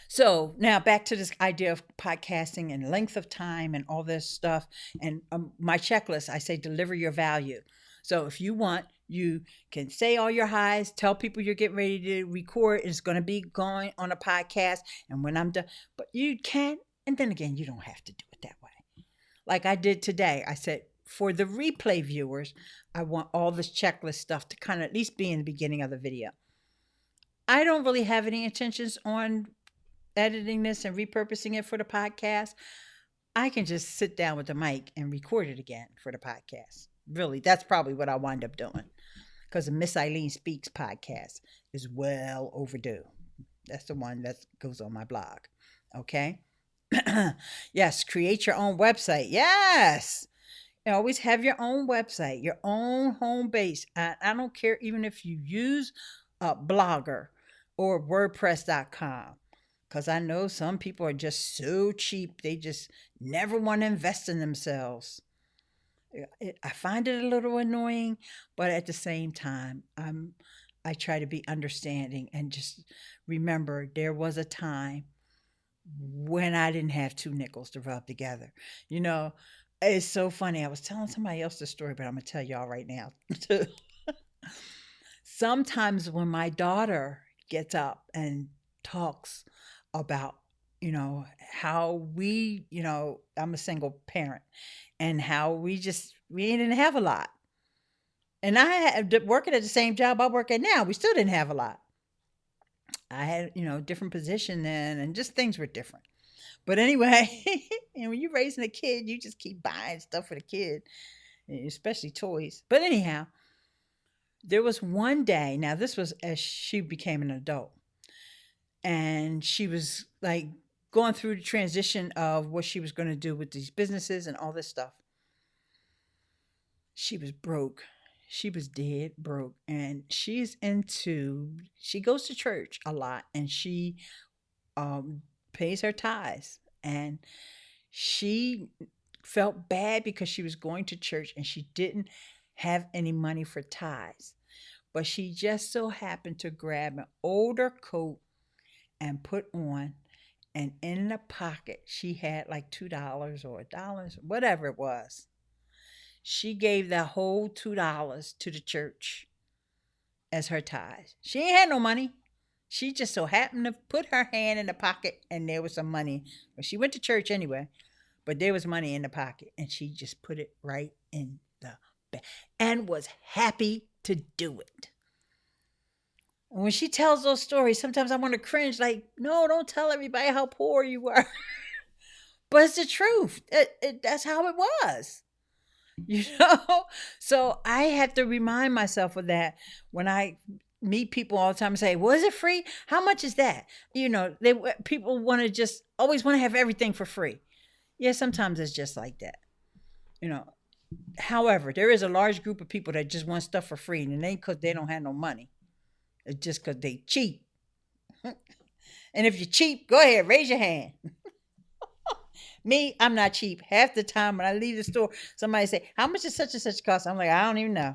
So now back to this idea of podcasting and length of time and all this stuff. And my checklist, I say deliver your value. So if you want, you can say all your highs, tell people you're getting ready to record. It's going to be going on a podcast. And when I'm done, but you can. And then again, you don't have to do it that way. Like I did today. I said, for the replay viewers, I want all this checklist stuff to kind of at least be in the beginning of the video. I don't really have any intentions on editing this and repurposing it for the podcast. I can just sit down with the mic and record it again for the podcast. Really, that's probably what I wind up doing because the Miss Eileen Speaks podcast is well overdue. That's the one that goes on my blog. Okay. Yes, create your own website. Yes. You always have your own website, your own home base. I don't care even if you use a Blogger or WordPress.com. Because I know some people are just so cheap, they just never want to invest in themselves. I find it a little annoying, but at the same time, I try to be understanding and just remember there was a time when I didn't have two nickels to rub together. You know, it's so funny. I was telling somebody else the story, but I'm going to tell y'all right now. Sometimes when my daughter gets up and talks about, how I'm a single parent and how we didn't have a lot. And I had working at the same job I work at now. We still didn't have a lot. I had, different position then and just things were different. But anyway, and when you're raising a kid, you just keep buying stuff for the kid, especially toys. But anyhow, there was one day, now this was as she became an adult, and she was like going through the transition of what she was going to do with these businesses and all this stuff. She was broke. She was dead broke. And she goes to church a lot and she pays her tithes. And she felt bad because she was going to church and she didn't have any money for tithes. But she just so happened to grab an older coat and put on, and in the pocket she had like $2 or $1, whatever it was. She gave that whole $2 to the church as her tithes. She ain't had no money. She just so happened to put her hand in the pocket and there was some money. Well, she went to church anyway, but there was money in the pocket and she just put it right in the bag and was happy to do it. When she tells those stories, sometimes I want to cringe, like, no, don't tell everybody how poor you were. But it's the truth. That's how it was. So I have to remind myself of that when I meet people all the time and say, was it free? How much is that? People want to just always want to have everything for free. Yeah, sometimes it's just like that. However, there is a large group of people that just want stuff for free, and it ain't because they don't have no money. It's just because they cheap. And if you're cheap, go ahead, raise your hand. Me, I'm not cheap. Half the time when I leave the store, somebody say, how much is such and such cost? I'm like, I don't even know.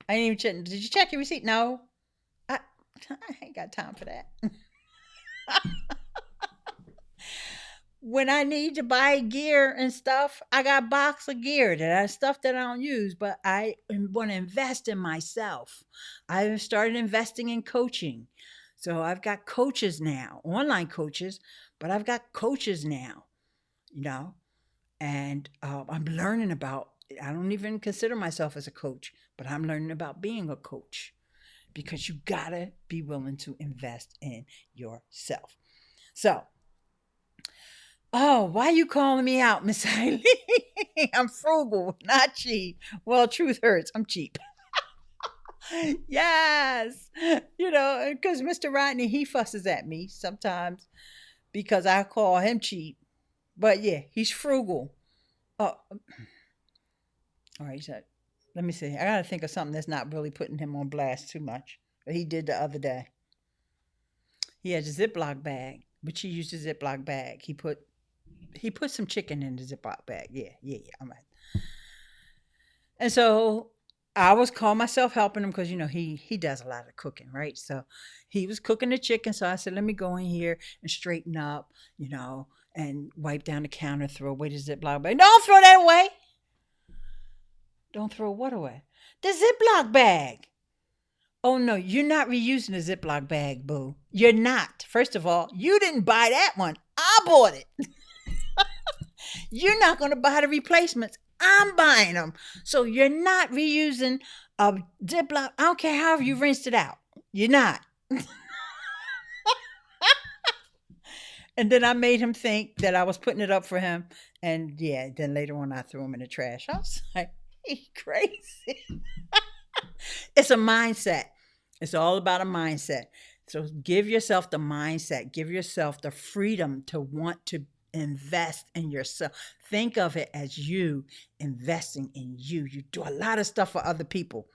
I ain't even check. Did you check your receipt? No. I ain't got time for that. When I need to buy gear and stuff, I got a box of gear stuff that I don't use, but I want to invest in myself. I've started investing in coaching. So I've got coaches now, online coaches, but I've got coaches now, and I'm learning about, I don't even consider myself as a coach, but I'm learning about being a coach because you gotta be willing to invest in yourself. So, oh, why are you calling me out, Miss Eileen? I'm frugal, not cheap. Well, truth hurts. I'm cheap. Yes. Because Mr. Rodney, he fusses at me sometimes because I call him cheap. But yeah, he's frugal. Oh, All right, so let me see. I gotta think of something that's not really putting him on blast too much. But he did the other day. He had a Ziploc bag, but he used a Ziploc bag. He put some chicken in the Ziploc bag. Yeah, yeah, yeah. I'm right. And so I was calling myself helping him because he does a lot of cooking, right? So he was cooking the chicken. So I said, let me go in here and straighten up, and wipe down the counter, throw away the Ziploc bag. Don't throw that away. Don't throw what away? The Ziploc bag. Oh no, you're not reusing the Ziploc bag, boo. You're not. First of all, you didn't buy that one. I bought it. You're not going to buy the replacements. I'm buying them. So you're not reusing a Ziploc. I don't care how you rinsed it out. You're not. And then I made him think that I was putting it up for him. And yeah, then later on I threw him in the trash. I was like, he's crazy. It's a mindset. It's all about a mindset. So give yourself the mindset, give yourself the freedom to want to invest in yourself. Think of it as you investing in you. You do a lot of stuff for other people.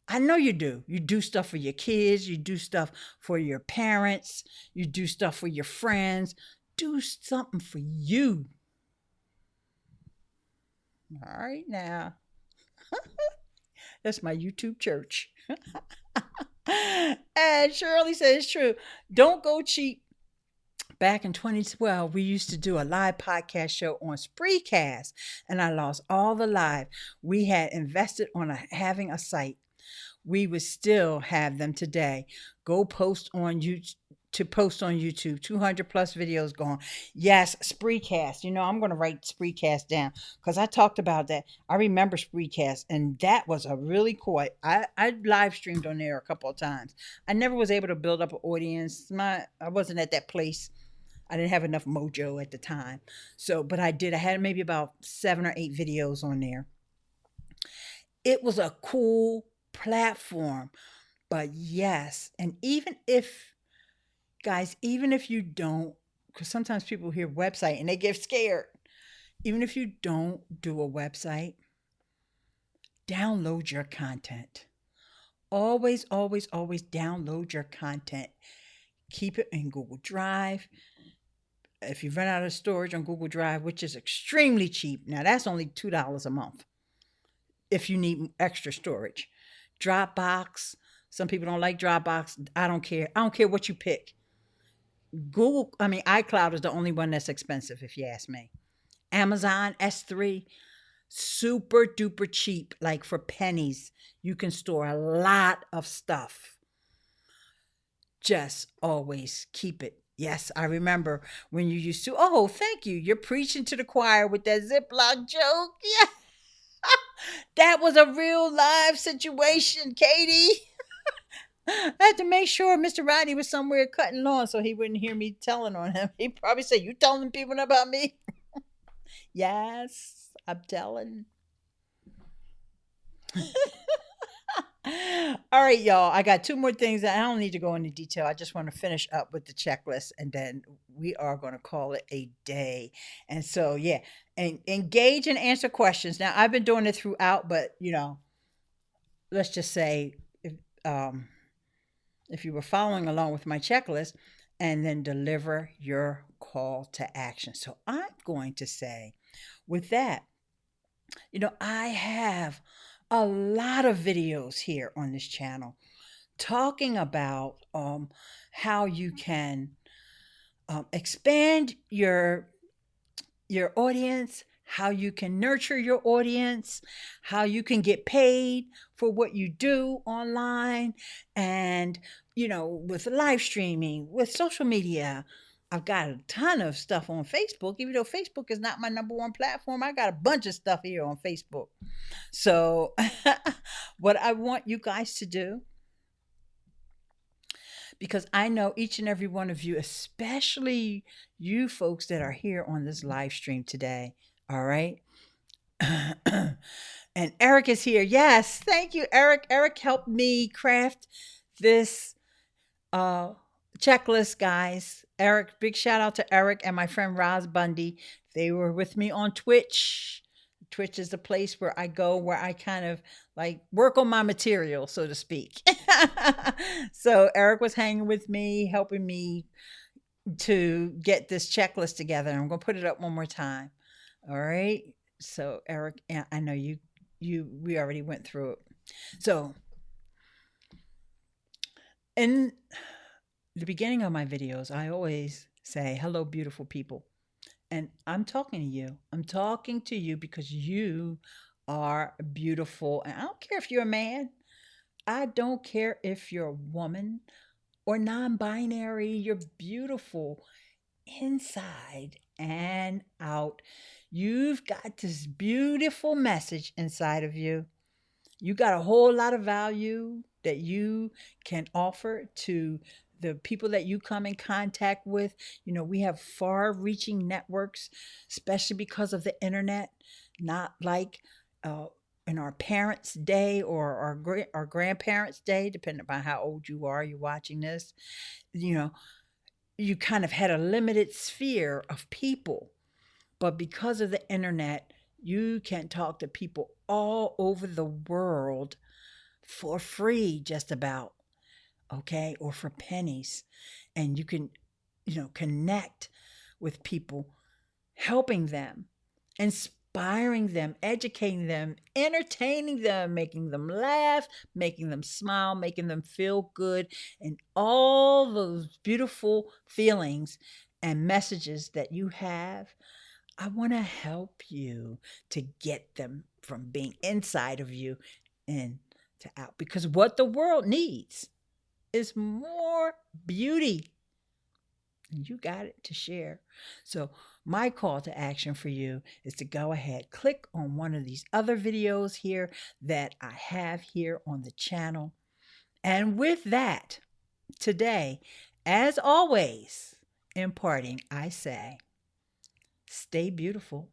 I know you do. You do stuff for your kids, you do stuff for your parents, you do stuff for your friends. Do something for you. All right, now. That's my YouTube church. And Shirley says it's true. Don't go cheap. Back in 2012, we used to do a live podcast show on Spreecast, and I lost all the live. We had invested on having a site. We would still have them today. Go post on YouTube. To post on YouTube, 200 plus videos gone. Yes, Spreecast. I'm going to write Spreecast down because I talked about that. I remember Spreecast, and that was a really cool. I live streamed on there a couple of times. I never was able to build up an audience. I wasn't at that place. I didn't have enough mojo at the time. So, but I did. I had maybe about 7 or 8 videos on there. It was a cool platform. But yes, and even if you don't, because sometimes people hear website and they get scared. Even if you don't do a website, download your content. Always, always, always download your content. Keep it in Google Drive. If you run out of storage on Google Drive, which is extremely cheap, now that's only $2 a month if you need extra storage. Dropbox, some people don't like Dropbox. I don't care. I don't care what you pick. iCloud is the only one that's expensive, if you ask me. Amazon S3, super duper cheap, like for pennies. You can store a lot of stuff. Just always keep it. Yes, I remember when you used to. Oh, thank you. You're preaching to the choir with that Ziploc joke. Yeah. That was a real live situation, Katie. I had to make sure Mr. Rodney was somewhere cutting lawn so he wouldn't hear me telling on him. He'd probably say, "You telling people about me?" Yes, I'm telling. All right, y'all. I got 2 more things that I don't need to go into detail. I just want to finish up with the checklist and then we are going to call it a day. And so, yeah, and engage and answer questions. Now, I've been doing it throughout, but let's just say if you were following along with my checklist, and then deliver your call to action. So I'm going to say, with that, I have a lot of videos here on this channel talking about how you can expand your audience, how you can nurture your audience, how you can get paid for what you do online, and with live streaming, with social media. I've got a ton of stuff on Facebook. Even though Facebook is not my number one platform, I got a bunch of stuff here on Facebook. So what I want you guys to do, because I know each and every one of you, especially you folks that are here on this live stream today, all right? And Eric is here. Yes, thank you, Eric. Eric helped me craft this checklist, guys. Eric, big shout out to Eric and my friend Roz Bundy. They were with me on Twitch Twitch is the place where I go, where I kind of like work on my material, so to speak. So Eric was hanging with me, helping me to get this checklist together. I'm going to put it up one more time. All right. So Eric, I know we already went through it. So in the beginning of my videos, I always say, hello, beautiful people. And I'm talking to you. I'm talking to you because you are beautiful. And I don't care if you're a man. I don't care if you're a woman or non binary. You're beautiful inside and out. You've got this beautiful message inside of you. You got a whole lot of value that you can offer to the people that you come in contact with. You know, we have far reaching networks, especially because of the internet, not like uh, in our parents' day or our grandparents' day, depending upon how old you are, you're watching this. You know, you kind of had a limited sphere of people. But because of the internet, you can talk to people all over the world for free, just about, okay, or for pennies. And you can, connect with people, helping them, inspiring them, educating them, entertaining them, making them laugh, making them smile, making them feel good, and all those beautiful feelings and messages that you have. I want to help you to get them from being inside of you and to out, because what the world needs is more beauty, and you got it to share. So my call to action for you is to go ahead, click on one of these other videos here that I have here on the channel. And with that, today, as always, in parting, I say, stay beautiful.